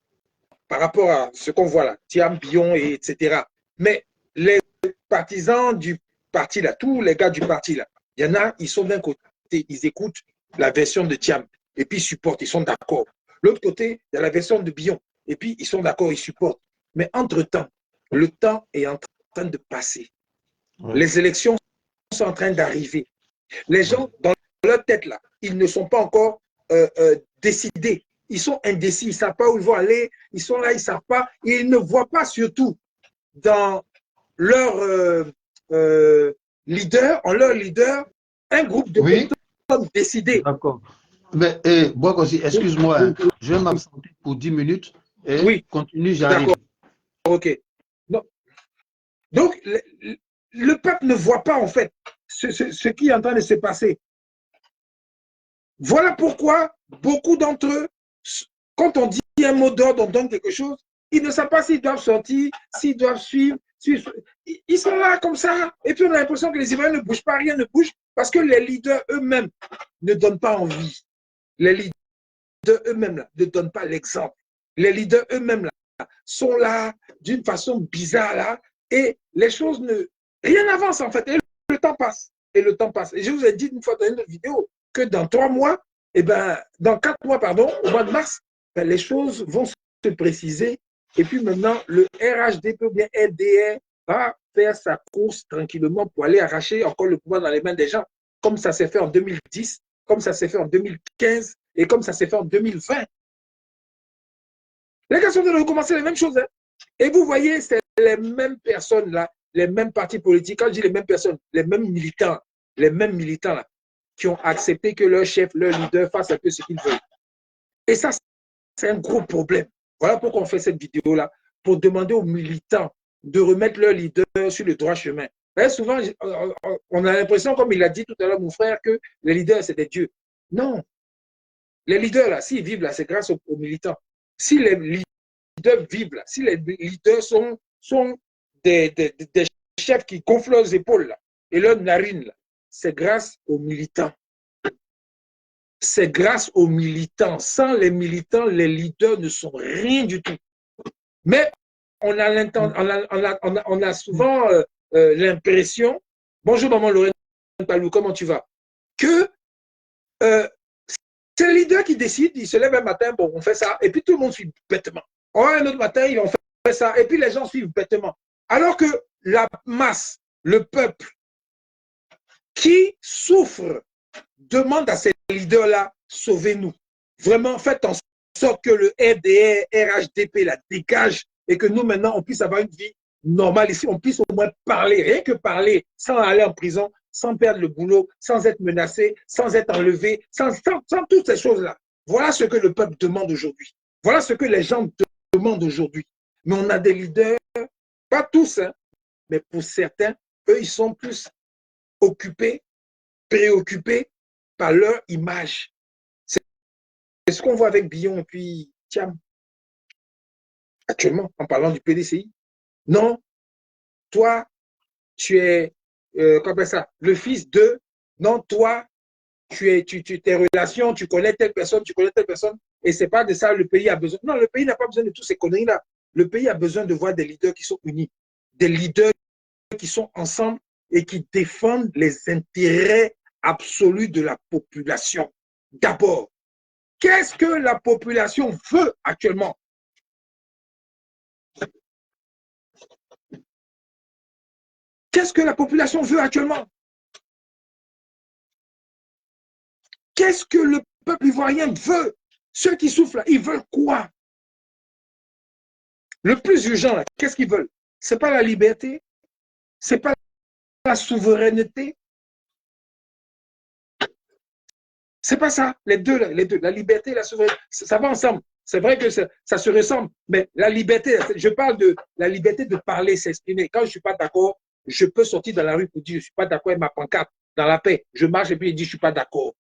par rapport à ce qu'on voit là, Thiam, Bion, etc. Mais les partisans du parti là, tous les gars du parti là, il y en a, ils sont d'un côté, ils écoutent la version de Thiam. Et puis ils supportent, ils sont d'accord. L'autre côté, il y a la version de Billon. Et puis ils sont d'accord, ils supportent. Mais entre-temps, le temps est en train de passer. Les élections sont en train d'arriver. Les gens, dans leur tête, là, ils ne sont pas encore décidés. Ils sont indécis, ils ne savent pas où ils vont aller. Ils sont là, ils ne savent pas. Et ils ne voient pas surtout dans leur leader, un groupe de personnes décidées. D'accord. Mais, Boakosi, excuse-moi, hein, je vais m'absenter pour 10 minutes et continue, j'arrive. D'accord. Ok. Non. Donc, le peuple ne voit pas, en fait, ce qui est en train de se passer. Voilà pourquoi beaucoup d'entre eux, quand on dit un mot d'ordre, on donne quelque chose, ils ne savent pas s'ils doivent sortir, s'ils doivent suivre. Ils sont là comme ça. Et puis, on a l'impression que les Ivoiriens ne bougent pas, rien ne bouge. Parce que les leaders eux-mêmes ne donnent pas envie. Les leaders eux-mêmes ne donnent pas l'exemple. Les leaders eux-mêmes sont là d'une façon bizarre là, et les choses ne... Rien n'avance en fait. Et le temps passe. Et le temps passe. Et je vous ai dit une fois dans une vidéo que dans 3 mois, dans 4 mois, pardon, au mois de mars, les choses vont se préciser. Et puis maintenant, le RHDP ou bien LDR va faire sa course tranquillement pour aller arracher encore le pouvoir dans les mains des gens, comme ça s'est fait en 2010, comme ça s'est fait en 2015 et comme ça s'est fait en 2020. Les gars sont en train de recommencer les mêmes choses. Hein. Et vous voyez, c'est les mêmes personnes là, les mêmes partis politiques. Quand je dis les mêmes personnes, les mêmes militants là, qui ont accepté que leur chef, leur leader fasse un peu ce qu'ils veulent. Et ça, c'est un gros problème. Voilà pourquoi on fait cette vidéo-là, pour demander aux militants de remettre leur leader sur le droit chemin. Et souvent, on a l'impression, comme il a dit tout à l'heure, mon frère, que les leaders, c'est des dieux. Non. Les leaders, là, s'ils vivent là, c'est grâce aux militants. Si les leaders vivent là, si les leaders sont des chefs qui gonflent leurs épaules là, et leurs narines, c'est grâce aux militants. C'est grâce aux militants. Sans les militants, les leaders ne sont rien du tout. Mais on a souvent l'impression, bonjour maman Lorraine Palou, comment tu vas? Que c'est le leader qui décide, il se lève un matin, bon, on fait ça, et puis tout le monde suit bêtement. Un autre matin, ils ont fait ça, et puis les gens suivent bêtement. Alors que la masse, le peuple, qui souffre, demande à ces leaders-là, sauvez-nous. Vraiment, faites en sorte que le RDR, RHDP la dégage et que nous, maintenant, on puisse avoir une vie normale ici, on puisse au moins parler, rien que parler, sans aller en prison, sans perdre le boulot, sans être menacé, sans être enlevé, sans toutes ces choses-là. Voilà ce que le peuple demande aujourd'hui. Voilà ce que les gens demandent aujourd'hui. Mais on a des leaders, pas tous, hein, mais pour certains, eux, ils sont plus occupés, préoccupés par leur image. C'est ce qu'on voit avec Billon et puis Thiam. Actuellement, en parlant du PDCI. Non, toi, tu es, comment ça, le fils de, non, toi, tes relations, tu connais telle personne, et c'est pas de ça le pays a besoin. Non, le pays n'a pas besoin de toutes ces conneries-là. Le pays a besoin de voir des leaders qui sont unis, des leaders qui sont ensemble et qui défendent les intérêts absolus de la population. D'abord, qu'est-ce que la population veut actuellement? Qu'est-ce que la population veut actuellement? Qu'est-ce que le peuple ivoirien veut? Ceux qui souffrent là, ils veulent quoi? Le plus urgent là, qu'est-ce qu'ils veulent? C'est pas la liberté, c'est pas la souveraineté. C'est pas ça, les deux, la liberté et la souveraineté, ça va ensemble. C'est vrai que ça se ressemble, mais la liberté, je parle de la liberté de parler, s'exprimer. Quand je ne suis pas d'accord, je peux sortir dans la rue pour dire je ne suis pas d'accord avec ma pancarte, dans la paix. Je marche et puis je dis je ne suis pas d'accord.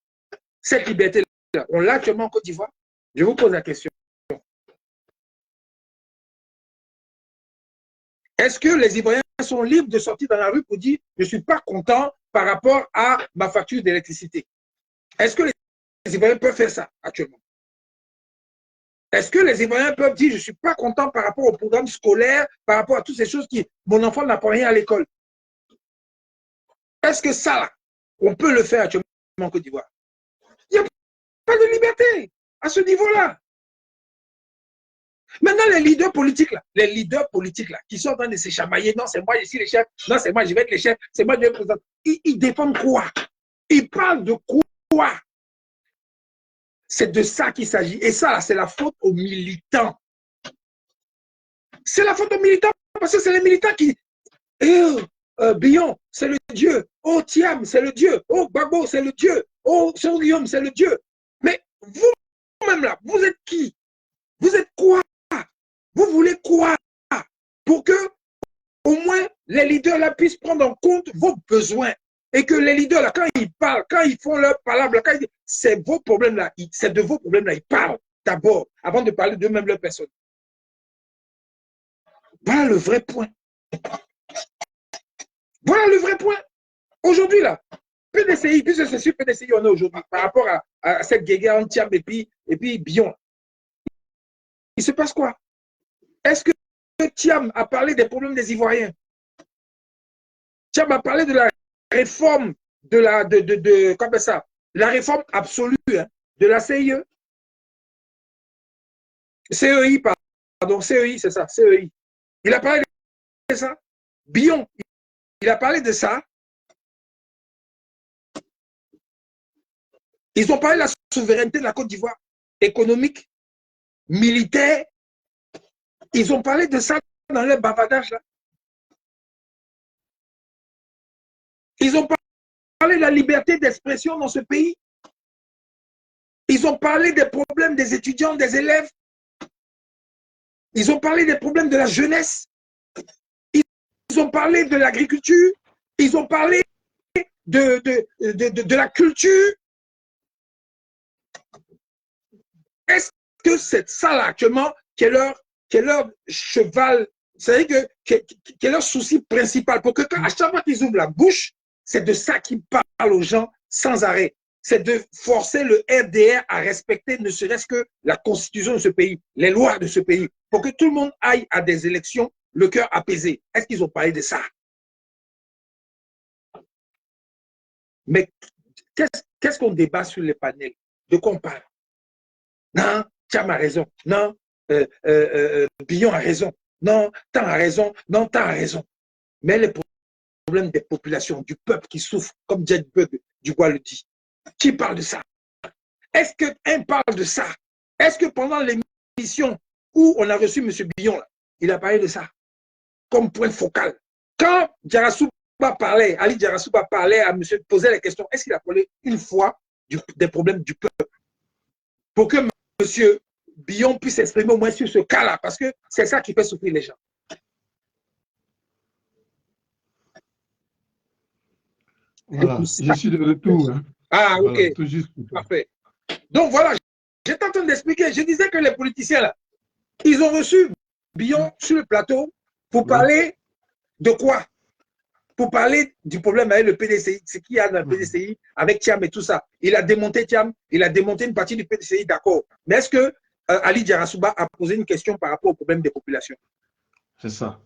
Cette liberté-là, on l'a actuellement en Côte d'Ivoire? Je vous pose la question. Est-ce que les Ivoiriens sont libres de sortir dans la rue pour dire je ne suis pas content par rapport à ma facture d'électricité? Est-ce que les Ivoiriens peuvent faire ça actuellement? Est-ce que les Ivoiriens peuvent dire je ne suis pas content par rapport au programme scolaire, par rapport à toutes ces choses qui, mon enfant n'apprend rien à l'école? Est-ce que ça, là, on peut le faire actuellement en Côte d'Ivoire? Il n'y a pas de liberté à ce niveau-là. Maintenant, les leaders politiques, là, qui sont en train de se chamailler, non, c'est moi, je suis le chef, non, c'est moi, je vais être le chef, c'est moi, je vais être le président. Ils défendent quoi? Ils parlent de quoi? C'est de ça qu'il s'agit. Et ça, c'est la faute aux militants. C'est la faute aux militants, parce que c'est les militants qui... Billon, c'est le Dieu. Oh, Thiam, c'est le Dieu. Oh, Gbagbo, c'est le Dieu. Oh, Sir Guillaume, c'est le Dieu. Mais vous-même là, vous êtes qui? Vous êtes quoi? Vous voulez quoi? Pour que, au moins, les leaders là puissent prendre en compte vos besoins. Et que les leaders là, quand ils parlent, quand ils font leurs palabres, c'est vos problèmes là, c'est de vos problèmes là, ils parlent d'abord, avant de parler d'eux-mêmes, leur personne. Voilà le vrai point. Voilà le vrai point. Aujourd'hui là, PDCI, puisque c'est sur PDCI on est aujourd'hui, par rapport à cette guéguerre en Thiam et puis Bion, il se passe quoi? Est-ce que Thiam a parlé des problèmes des Ivoiriens? Thiam a parlé de la réforme comment ça? La réforme absolue hein, de la CIE. CEI, pardon, CEI, c'est ça, CEI. Il a parlé de ça. Bion, il a parlé de ça. Ils ont parlé de la souveraineté de la Côte d'Ivoire, économique, militaire. Ils ont parlé de ça dans les bavardages là. Ils ont parlé de la liberté d'expression dans ce pays. Ils ont parlé des problèmes des étudiants, des élèves. Ils ont parlé des problèmes de la jeunesse. Ils ont parlé de l'agriculture. Ils ont parlé de la culture. Est-ce que c'est ça là actuellement qui est leur cheval, c'est-à-dire que est leur souci principal pour que à chaque fois qu'ils ouvrent la bouche, c'est de ça qu'ils parlent aux gens sans arrêt. C'est de forcer le RDR à respecter ne serait-ce que la constitution de ce pays, les lois de ce pays, pour que tout le monde aille à des élections le cœur apaisé. Est-ce qu'ils ont parlé de ça? Mais qu'est-ce qu'on débat sur les panels? De quoi on parle? Non, Thiam a raison. Non, Bion a raison. Non, Tan a raison. Non, Tan a raison. Mais les problèmes des populations, du peuple qui souffre, comme Jed Bug Dubois le dit, qui parle de ça? Est-ce qu'un parle de ça? Est-ce que pendant l'émission où on a reçu M. Bion, là, il a parlé de ça comme point focal? Quand Diarasouba parlait, Ali Diarasouba parlait à monsieur, posait la question, est-ce qu'il a parlé une fois des problèmes du peuple? Pour que M. Bion puisse s'exprimer au moins sur ce cas-là, parce que c'est ça qui fait souffrir les gens. Voilà, je suis de retour. Hein. Ah, ok. Voilà, tout juste. Parfait. Donc voilà, j'étais en train d'expliquer. Je disais que les politiciens, là, ils ont reçu Bion sur le plateau pour parler de quoi? Pour parler du problème avec le PDCI, ce qu'il y a dans le PDCI, avec Thiam et tout ça. Il a démonté Thiam, il a démonté une partie du PDCI, d'accord. Mais est-ce que Ali Diarasouba a posé une question par rapport au problème des populations? C'est ça.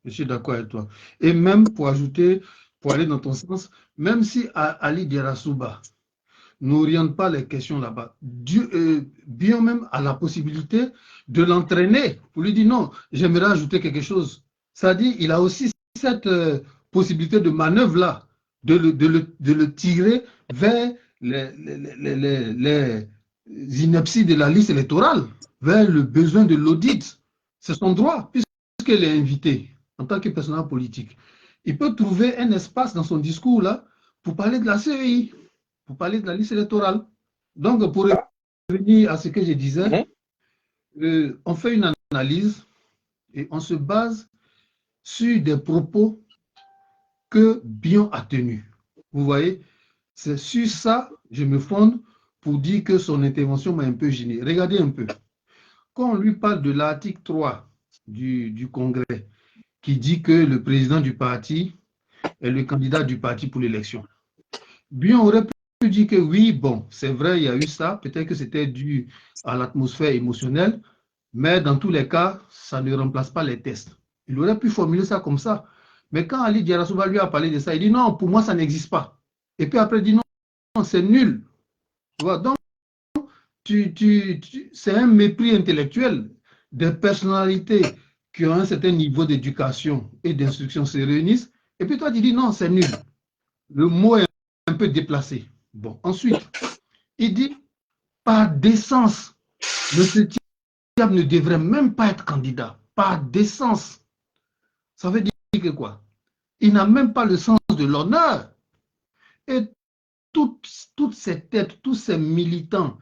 Je suis d'accord avec toi. Et même pour ajouter, pour aller dans ton sens, même si Ali Diarasouba n'oriente pas les questions là-bas, Bion même a la possibilité de l'entraîner pour lui dire non, j'aimerais ajouter quelque chose. Ça dit, il a aussi cette possibilité de manœuvre-là, de le tirer vers les inepties de la liste électorale, vers le besoin de l'audit. C'est son droit, puisqu'il est invité en tant que personnage politique. Il peut trouver un espace dans son discours là pour parler de la CEI, pour parler de la liste électorale. Donc, pour revenir à ce que je disais, on fait une analyse et on se base sur des propos que Bion a tenus. Vous voyez, c'est sur ça je me fonde pour dire que son intervention m'a un peu gêné. Regardez un peu. Quand on lui parle de l'article 3 du Congrès, qui dit que le président du parti est le candidat du parti pour l'élection, Bion aurait pu dire que oui, bon, c'est vrai, il y a eu ça, peut-être que c'était dû à l'atmosphère émotionnelle, mais dans tous les cas, ça ne remplace pas les tests. Il aurait pu formuler ça comme ça. Mais quand Ali Diarasouba lui a parlé de ça, il dit non, pour moi, ça n'existe pas. Et puis après, il dit non, c'est nul. Donc, c'est un mépris intellectuel des personnalités qui ont un certain niveau d'éducation et d'instruction se réunissent. Et puis toi, tu dis non, c'est nul. Le mot est un peu déplacé. Bon, ensuite, il dit par décence, M. Thiam ne devrait même pas être candidat. Par décence. Ça veut dire que quoi? Il n'a même pas le sens de l'honneur. Et toutes ces têtes, tous ces militants,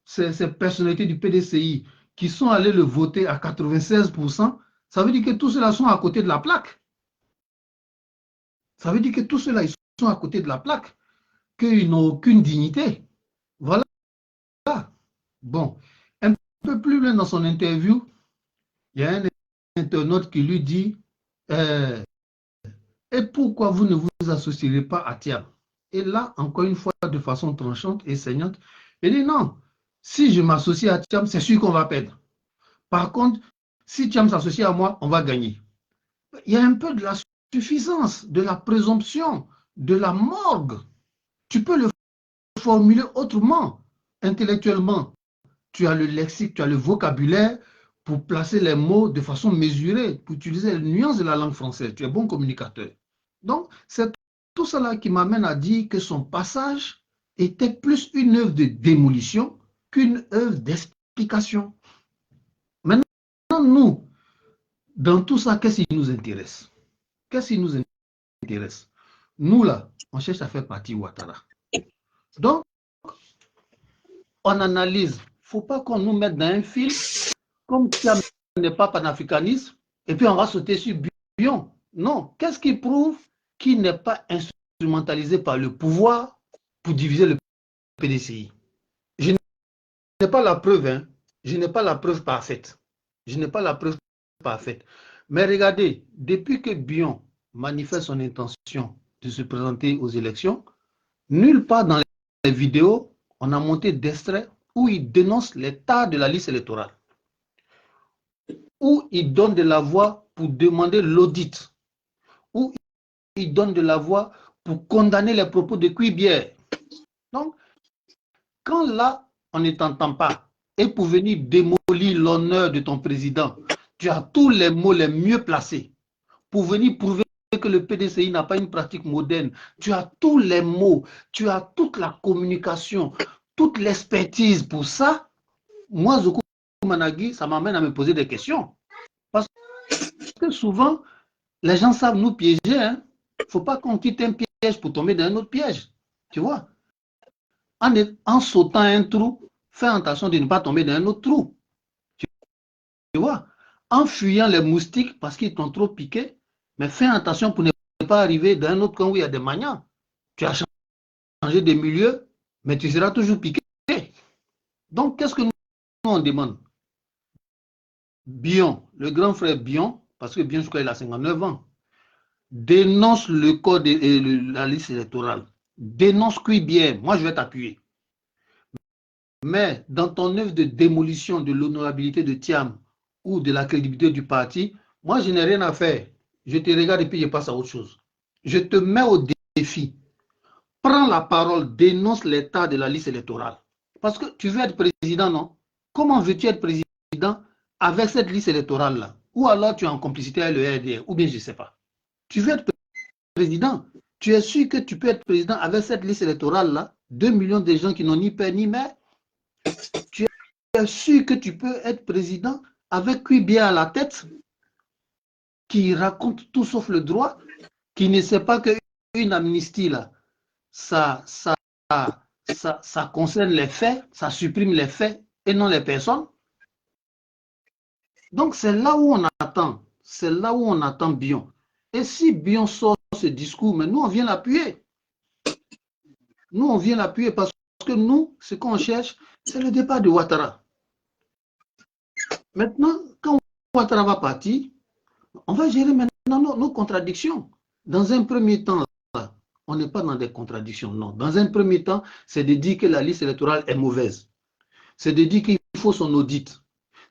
ces personnalités du PDCI qui sont allés le voter à 96%, ça veut dire que tous ceux-là sont à côté de la plaque. Ça veut dire que tous ceux-là, ils sont à côté de la plaque, qu'ils n'ont aucune dignité. Voilà. Bon, un peu plus loin dans son interview, il y a un internaute qui lui dit et pourquoi vous ne vous associerez pas à Thiam? Et là, encore une fois, de façon tranchante et saignante, il dit non, si je m'associe à Thiam, c'est sûr qu'on va perdre. Par contre, si Thiam s'associe à moi, on va gagner. Il y a un peu de la suffisance, de la présomption, de la morgue. Tu peux le formuler autrement, intellectuellement. Tu as le lexique, tu as le vocabulaire pour placer les mots de façon mesurée, pour utiliser les nuances de la langue française. Tu es bon communicateur. Donc, c'est tout cela qui m'amène à dire que son passage était plus une œuvre de démolition qu'une œuvre d'explication. Maintenant, nous, dans tout ça, qu'est-ce qui nous intéresse? Qu'est-ce qui nous intéresse? Nous, là, on cherche à faire partie Ouattara. Donc, on analyse. Il ne faut pas qu'on nous mette dans un film comme ça n'est pas panafricaniste et puis on va sauter sur Bion. Non. Qu'est-ce qui prouve qu'il n'est pas instrumentalisé par le pouvoir pour diviser le PDCI? Je n'ai pas la preuve, hein. Je n'ai pas la preuve parfaite. Je n'ai pas la preuve parfaite. Mais regardez, depuis que Bion manifeste son intention de se présenter aux élections, nulle part dans les vidéos, on a monté d'extraits où il dénonce l'état de la liste électorale, où il donne de la voix pour demander l'audit, où il donne de la voix pour condamner les propos de Cuibière. Donc, quand là, on ne t'entend pas, et pour venir démolir l'honneur de ton président, tu as tous les mots les mieux placés pour venir prouver que le PDCI n'a pas une pratique moderne. Tu as tous les mots, tu as toute la communication, toute l'expertise pour ça. Moi, Zoko Managui, ça m'amène à me poser des questions. Parce que souvent, les gens savent nous piéger. Il ne faut pas qu'on quitte un piège pour tomber dans un autre piège. Tu vois? En sautant un trou, fais attention de ne pas tomber dans un autre trou. Tu vois? En fuyant les moustiques parce qu'ils t'ont trop piqué, mais fais attention pour ne pas arriver dans un autre camp où il y a des maniants. Tu as changé de milieu, mais tu seras toujours piqué. Donc, qu'est-ce que nous on demande? Bion, le grand frère Bion, parce que Bion, je crois qu'il a 59 ans, dénonce le code et la liste électorale. Dénonce Cuibière. Moi, je vais t'appuyer. Mais dans ton œuvre de démolition de l'honorabilité de Thiam ou de la crédibilité du parti, moi, je n'ai rien à faire. Je te regarde et puis je passe à autre chose. Je te mets au défi. Prends la parole, dénonce l'état de la liste électorale. Parce que tu veux être président, non? Comment veux-tu être président avec cette liste électorale-là? Ou alors tu es en complicité avec le RDR, ou bien je ne sais pas. Tu veux être président, tu es sûr que tu peux être président avec cette liste électorale-là, 2 millions de gens qui n'ont ni père ni mère. Tu es sûr que tu peux être président avec Cuibière à la tête, qui raconte tout sauf le droit, qui ne sait pas qu'une amnistie, là, ça concerne les faits, ça supprime les faits et non les personnes. Donc c'est là où on attend, c'est là où on attend Bion. Et si Bion sort ce discours, mais nous on vient l'appuyer. Nous on vient l'appuyer parce que nous, ce qu'on cherche, c'est le départ de Ouattara. Maintenant, quand Ouattara va partir, on va gérer maintenant nos contradictions. Dans un premier temps, on n'est pas dans des contradictions, non. Dans un premier temps, c'est de dire que la liste électorale est mauvaise. C'est de dire qu'il faut son audit.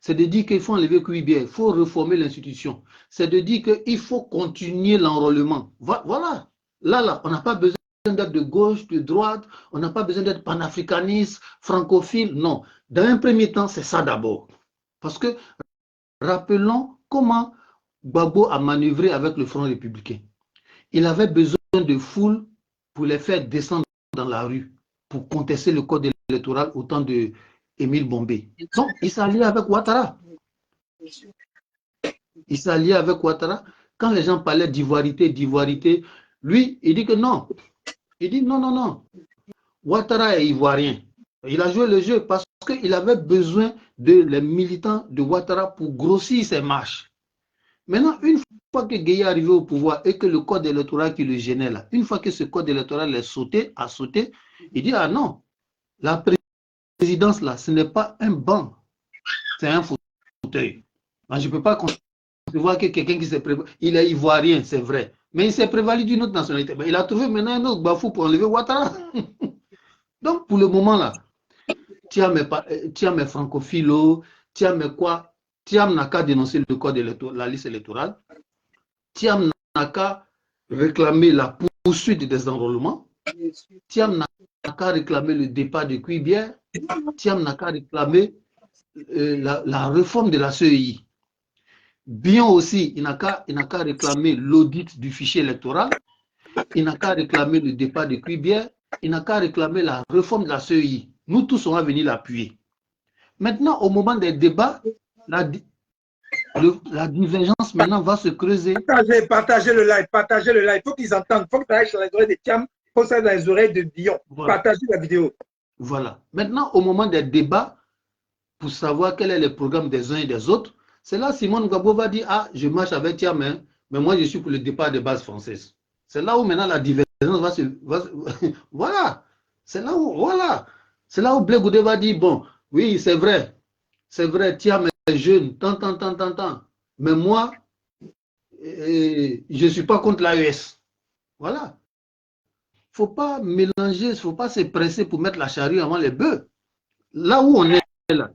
C'est de dire qu'il faut enlever Cuibière, il faut reformer l'institution. C'est de dire qu'il faut continuer l'enrôlement. Voilà. Là, on n'a pas besoin d'être de gauche, de droite, on n'a pas besoin d'être panafricaniste, francophile, non. Dans un premier temps, c'est ça d'abord. Parce que, rappelons comment Gbagbo a manœuvré avec le Front républicain. Il avait besoin de foule pour les faire descendre dans la rue, pour contester le code électoral au temps de Émile Bombé. Donc, il s'est allié avec Ouattara. Il s'est allié avec Ouattara. Quand les gens parlaient d'ivoirité, lui, il dit que non. Il dit non. Ouattara est ivoirien. Il a joué le jeu parce qu'il avait besoin de les militants de Ouattara pour grossir ses marches. Maintenant, une fois que Gueye est arrivé au pouvoir et que le code électoral qui le gênait là, une fois que ce code électoral a sauté, il dit ah non, la présidence là, ce n'est pas un banc, c'est un fauteuil. Je ne peux pas concevoir que quelqu'un qui s'est préparé, il est ivoirien, c'est vrai, Mais il s'est prévalu d'une autre nationalité. Ben, il a trouvé maintenant un autre Bafou pour enlever Ouattara. Donc, pour le moment, là, tu as mes francophiles, tu as mes quoi, Thiam n'a qu'à dénoncer le code électoral, la liste électorale. Thiam n'a qu'à réclamer la poursuite des enrôlements. Thiam n'a qu'à réclamer le départ de Cuibière. Thiam n'a qu'à réclamer la réforme de la CEI. Bien aussi, il n'a qu'à réclamer l'audit du fichier électoral. Il n'a qu'à réclamer le départ de Cuibière. Il n'a qu'à réclamer la réforme de la CEI. Nous tous, on va venir l'appuyer. Maintenant, au moment des débats, la divergence maintenant va se creuser. Partagez le live, partagez le live. Il faut qu'ils entendent. Il faut que ça aille sur les oreilles de Thiam, il faut que ça aille dans les oreilles de Dion. Voilà. Partagez la vidéo. Voilà. Maintenant, au moment des débats, pour savoir quel est le programme des uns et des autres, c'est là Simone Gbagbo va dire, ah, je marche avec Thiam, hein, mais moi je suis pour le départ des bases françaises. C'est là où maintenant la divergence va se... voilà. C'est là où, voilà. C'est là où Blé Goudé va dire, bon, oui, c'est vrai, Thiam est jeune, tant. Mais moi, je ne suis pas contre l'AES. Voilà. Il ne faut pas mélanger, il ne faut pas se presser pour mettre la charrue avant les bœufs. Là où on est là,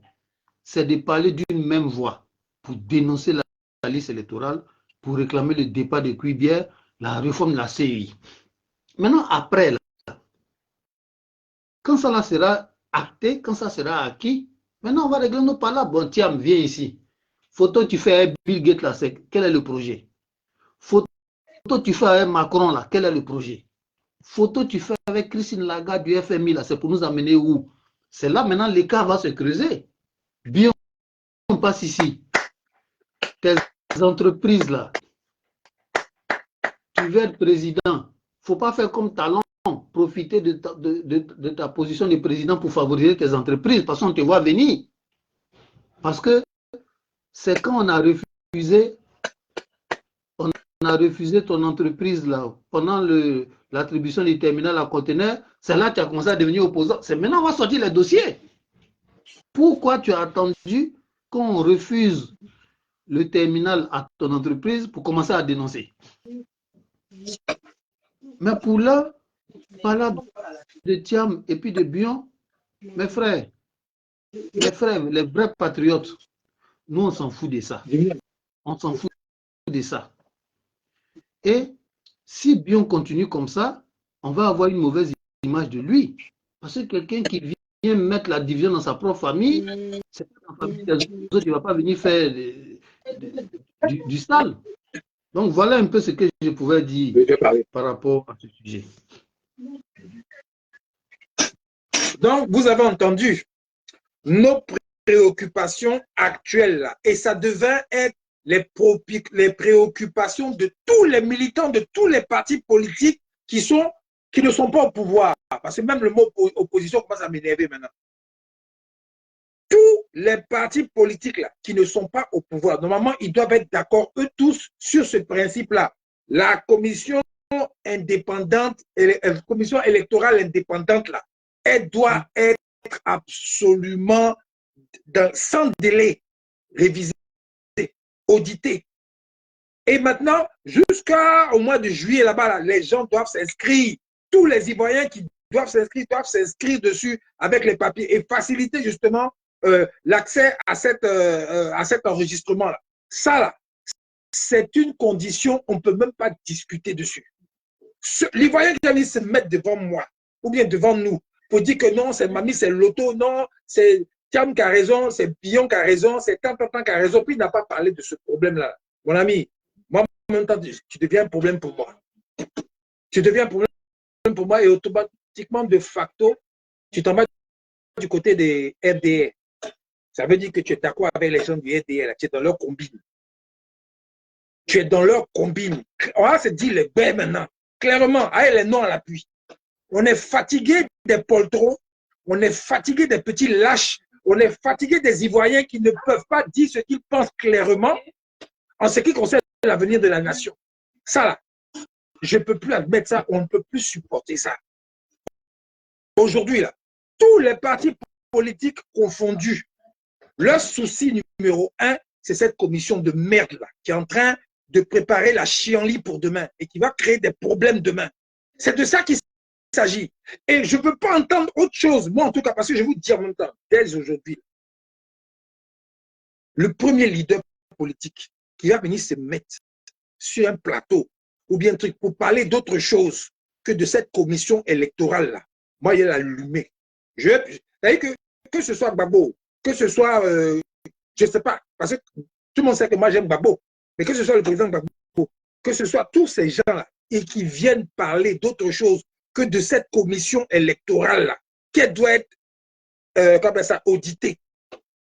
c'est de parler d'une même voix pour dénoncer la liste électorale, pour réclamer le départ de Cuibière, la réforme de la CEI. Maintenant, après, là, quand ça sera acté, quand ça sera acquis, maintenant on va régler nos palabres. Bon, Thiam, viens ici. Photo, tu fais un Bill Gates là, quel est le projet? Photo, tu fais un Macron là, quel est le projet? Photo, tu fais avec Christine Lagarde du FMI là, c'est pour nous amener où? C'est là maintenant l'écart va se creuser. Bien, on passe ici. Tes entreprises là, tu veux être président, il ne faut pas faire comme Talon, profiter de ta position de président pour favoriser tes entreprises, parce qu'on te voit venir. Parce que c'est quand on a refusé ton entreprise là, pendant l'attribution du terminal à conteneurs, c'est là que tu as commencé à devenir opposant. C'est maintenant on va sortir les dossiers. Pourquoi tu as attendu qu'on refuse le terminal à ton entreprise pour commencer à dénoncer? Mais pour là, parler de Thiam et puis de Bion, mes frères, les vrais patriotes, nous on s'en fout de ça. On s'en fout de ça. Et si Bion continue comme ça, on va avoir une mauvaise image de lui. Parce que quelqu'un qui vient mettre la division dans sa propre famille, c'est pas dans la famille des autres, il ne va pas venir faire du sale. Donc voilà un peu ce que je pouvais dire par rapport à ce sujet. Donc, vous avez entendu nos préoccupations actuelles là, et ça devait être les préoccupations de tous les militants, de tous les partis politiques qui ne sont pas au pouvoir. Parce que même le mot opposition commence à m'énerver maintenant. Tous les partis politiques là, qui ne sont pas au pouvoir, normalement, ils doivent être d'accord, eux tous, sur ce principe-là. La commission indépendante, la commission électorale indépendante, là, elle doit être absolument sans délai révisée, auditée. Et maintenant, jusqu'au mois de juillet, là-bas, là, les gens doivent s'inscrire. Tous les Ivoiriens qui doivent s'inscrire dessus avec les papiers et faciliter justement l'accès à cet enregistrement-là. Ça, là, c'est une condition, on ne peut même pas discuter dessus. L'Ivoirien qui vient se mettre devant moi, ou bien devant nous, pour dire que non, c'est Mami, c'est Loto, non, c'est Thiam qui a raison, c'est Bion qui a raison, c'est tant qui a raison, puis il n'a pas parlé de ce problème-là. Mon ami, moi, en même temps, tu deviens un problème pour moi. Tu deviens un problème pour moi et automatiquement, de facto, tu t'en vas du côté des FDR. Ça veut dire que tu es d'accord avec les gens du FDR, tu es dans leur combine. Tu es dans leur combine. On va se dire les bêtes maintenant, clairement, avec les noms à l'appui. On est fatigué des poltrons, on est fatigué des petits lâches, on est fatigué des Ivoiriens qui ne peuvent pas dire ce qu'ils pensent clairement en ce qui concerne l'avenir de la nation. Ça là, je ne peux plus admettre ça, on ne peut plus supporter ça. Aujourd'hui là, tous les partis politiques confondus, leur souci numéro un, c'est cette commission de merde là, qui est en train de préparer la chienlit pour demain et qui va créer des problèmes demain. C'est de ça qu'il s'agit. Et je ne peux pas entendre autre chose, moi en tout cas, parce que je vais vous dire en même temps, dès aujourd'hui, le premier leader politique qui va venir se mettre sur un plateau ou bien un truc pour parler d'autre chose que de cette commission électorale-là, moi, il a allumé. Que ce soit Gbagbo, que ce soit, je ne sais pas, parce que tout le monde sait que moi j'aime Gbagbo, mais que ce soit le président Gbagbo, que ce soit tous ces gens-là, et qui viennent parler d'autre chose que de cette commission électorale-là, qui doit être comme ça, auditée,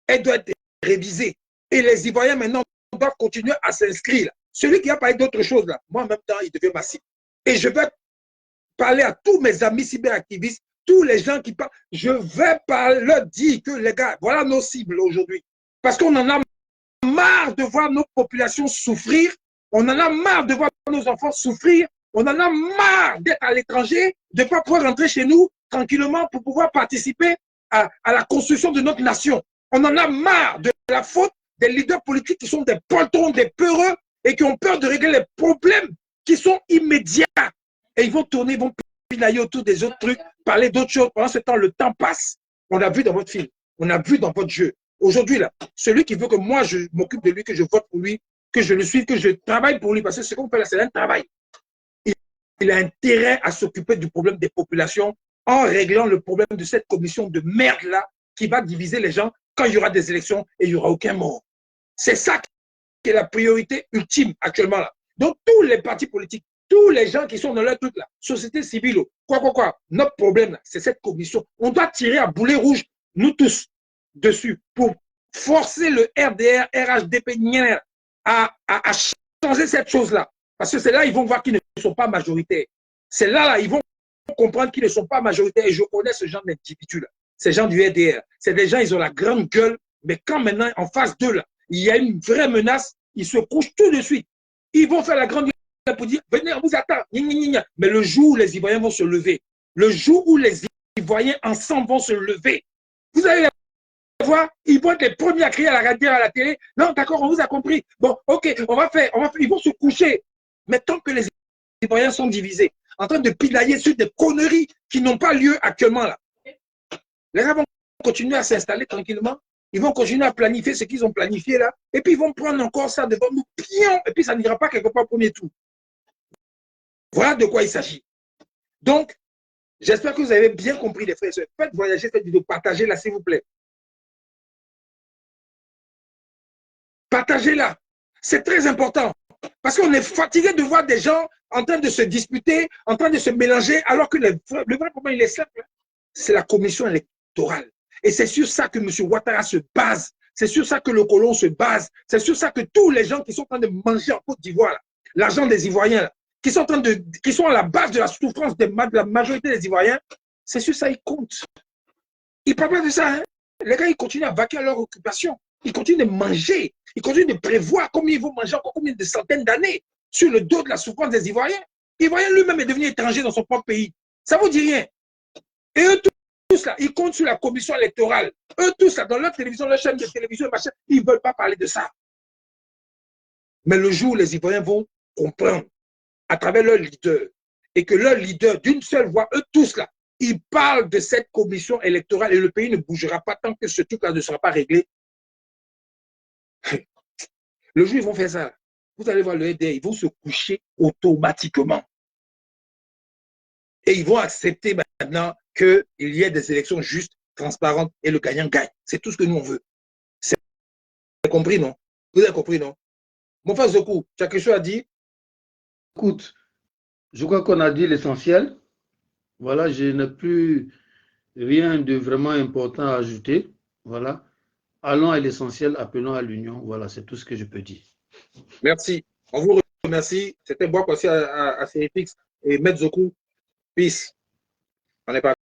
elle doit être révisée. Et les Ivoiriens maintenant doivent continuer à s'inscrire. Celui qui a parlé d'autre chose là, moi en même temps, il devient massif. Et je vais parler à tous mes amis cyberactivistes, tous les gens qui parlent, je vais leur dire que les gars, voilà nos cibles aujourd'hui. Parce qu'on en a marre de voir nos populations souffrir, on en a marre de voir nos enfants souffrir, on en a marre d'être à l'étranger, de ne pas pouvoir rentrer chez nous tranquillement pour pouvoir participer à la construction de notre nation. On en a marre de la faute des leaders politiques qui sont des poltrons, des peureux et qui ont peur de régler les problèmes qui sont immédiats. Et ils vont tourner, ils vont pinailler autour des autres trucs, parler d'autres choses. Pendant ce temps, le temps passe. On a vu dans votre film, on a vu dans votre jeu. Aujourd'hui, là, celui qui veut que moi, je m'occupe de lui, que je vote pour lui, que je le suive, que je travaille pour lui, parce que ce qu'on fait là, c'est un travail. Il a intérêt à s'occuper du problème des populations en réglant le problème de cette commission de merde-là qui va diviser les gens quand il y aura des élections et il n'y aura aucun mort. C'est ça qui est la priorité ultime actuellement là. Donc, tous les partis politiques, tous les gens qui sont dans leur truc là, société civile, notre problème là, c'est cette commission. On doit tirer à boulet rouge, nous tous, dessus, pour forcer le RDR, RHDP, à changer cette chose-là. Parce que c'est là ils vont voir qu'ils ne sont pas majoritaires. C'est là ils vont comprendre qu'ils ne sont pas majoritaires. Et je connais ce genre d'individus-là. Ces gens du RDR. C'est des gens, ils ont la grande gueule, mais quand maintenant, en face d'eux, là, il y a une vraie menace, ils se couchent tout de suite. Ils vont faire la grande gueule pour dire, venez, on vous attend. Mais le jour où les Ivoiriens vont se lever, le jour où les Ivoiriens ensemble vont se lever, vous allez voir, ils vont être les premiers à crier à la radio, à la télé. Non, d'accord, on vous a compris. Bon, ok, on va faire. Ils vont se coucher. Mais tant que les Ivoiriens sont divisés, en train de pinailler sur des conneries qui n'ont pas lieu actuellement là, les gens vont continuer à s'installer tranquillement. Ils vont continuer à planifier ce qu'ils ont planifié là. Et puis ils vont prendre encore ça devant nous. Et puis ça n'ira pas quelque part au premier tour. Voilà de quoi il s'agit. Donc, j'espère que vous avez bien compris les frères et sœurs. Faites voyager cette vidéo. Partagez-la s'il vous plaît. Partagez-la. C'est très important. Parce qu'on est fatigué de voir des gens en train de se disputer, en train de se mélanger, alors que le vrai problème, il est simple. C'est la commission électorale. Et c'est sur ça que M. Ouattara se base. C'est sur ça que le colon se base. C'est sur ça que tous les gens qui sont en train de manger en Côte d'Ivoire, l'argent des Ivoiriens, là, qui sont à la base de la souffrance de la majorité des Ivoiriens, c'est sur ça qu'ils comptent. Ils ne parlent pas de ça. Hein. Les gars, ils continuent à vaquer à leur occupation. Ils continuent de manger. Ils continuent de prévoir combien ils vont manger encore combien de centaines d'années sur le dos de la souffrance des Ivoiriens. L'Ivoirien lui-même est devenu étranger dans son propre pays. Ça ne vous dit rien. Et eux tous là, ils comptent sur la commission électorale. Eux tous là, dans leur télévision, leur chaîne de télévision, machin, ils ne veulent pas parler de ça. Mais le jour où les Ivoiriens vont comprendre à travers leur leader et que leur leader, d'une seule voix, eux tous là, ils parlent de cette commission électorale et le pays ne bougera pas tant que ce truc-là ne sera pas réglé. Le jour où ils vont faire ça, vous allez voir le RDR, ils vont se coucher automatiquement. Et ils vont accepter maintenant qu'il y ait des élections justes, transparentes et le gagnant gagne. C'est tout ce que nous on veut. Vous avez compris, non? Vous avez compris, non? Mon frère Zoku, tu as quelque chose à dire? Écoute, je crois qu'on a dit l'essentiel. Voilà, je n'ai plus rien de vraiment important à ajouter. Voilà. Allons à l'essentiel, appelons à l'union. Voilà, c'est tout ce que je peux dire. Merci. On vous remercie. C'était bon aussi à CFX et Metzoku. Peace. On est parti.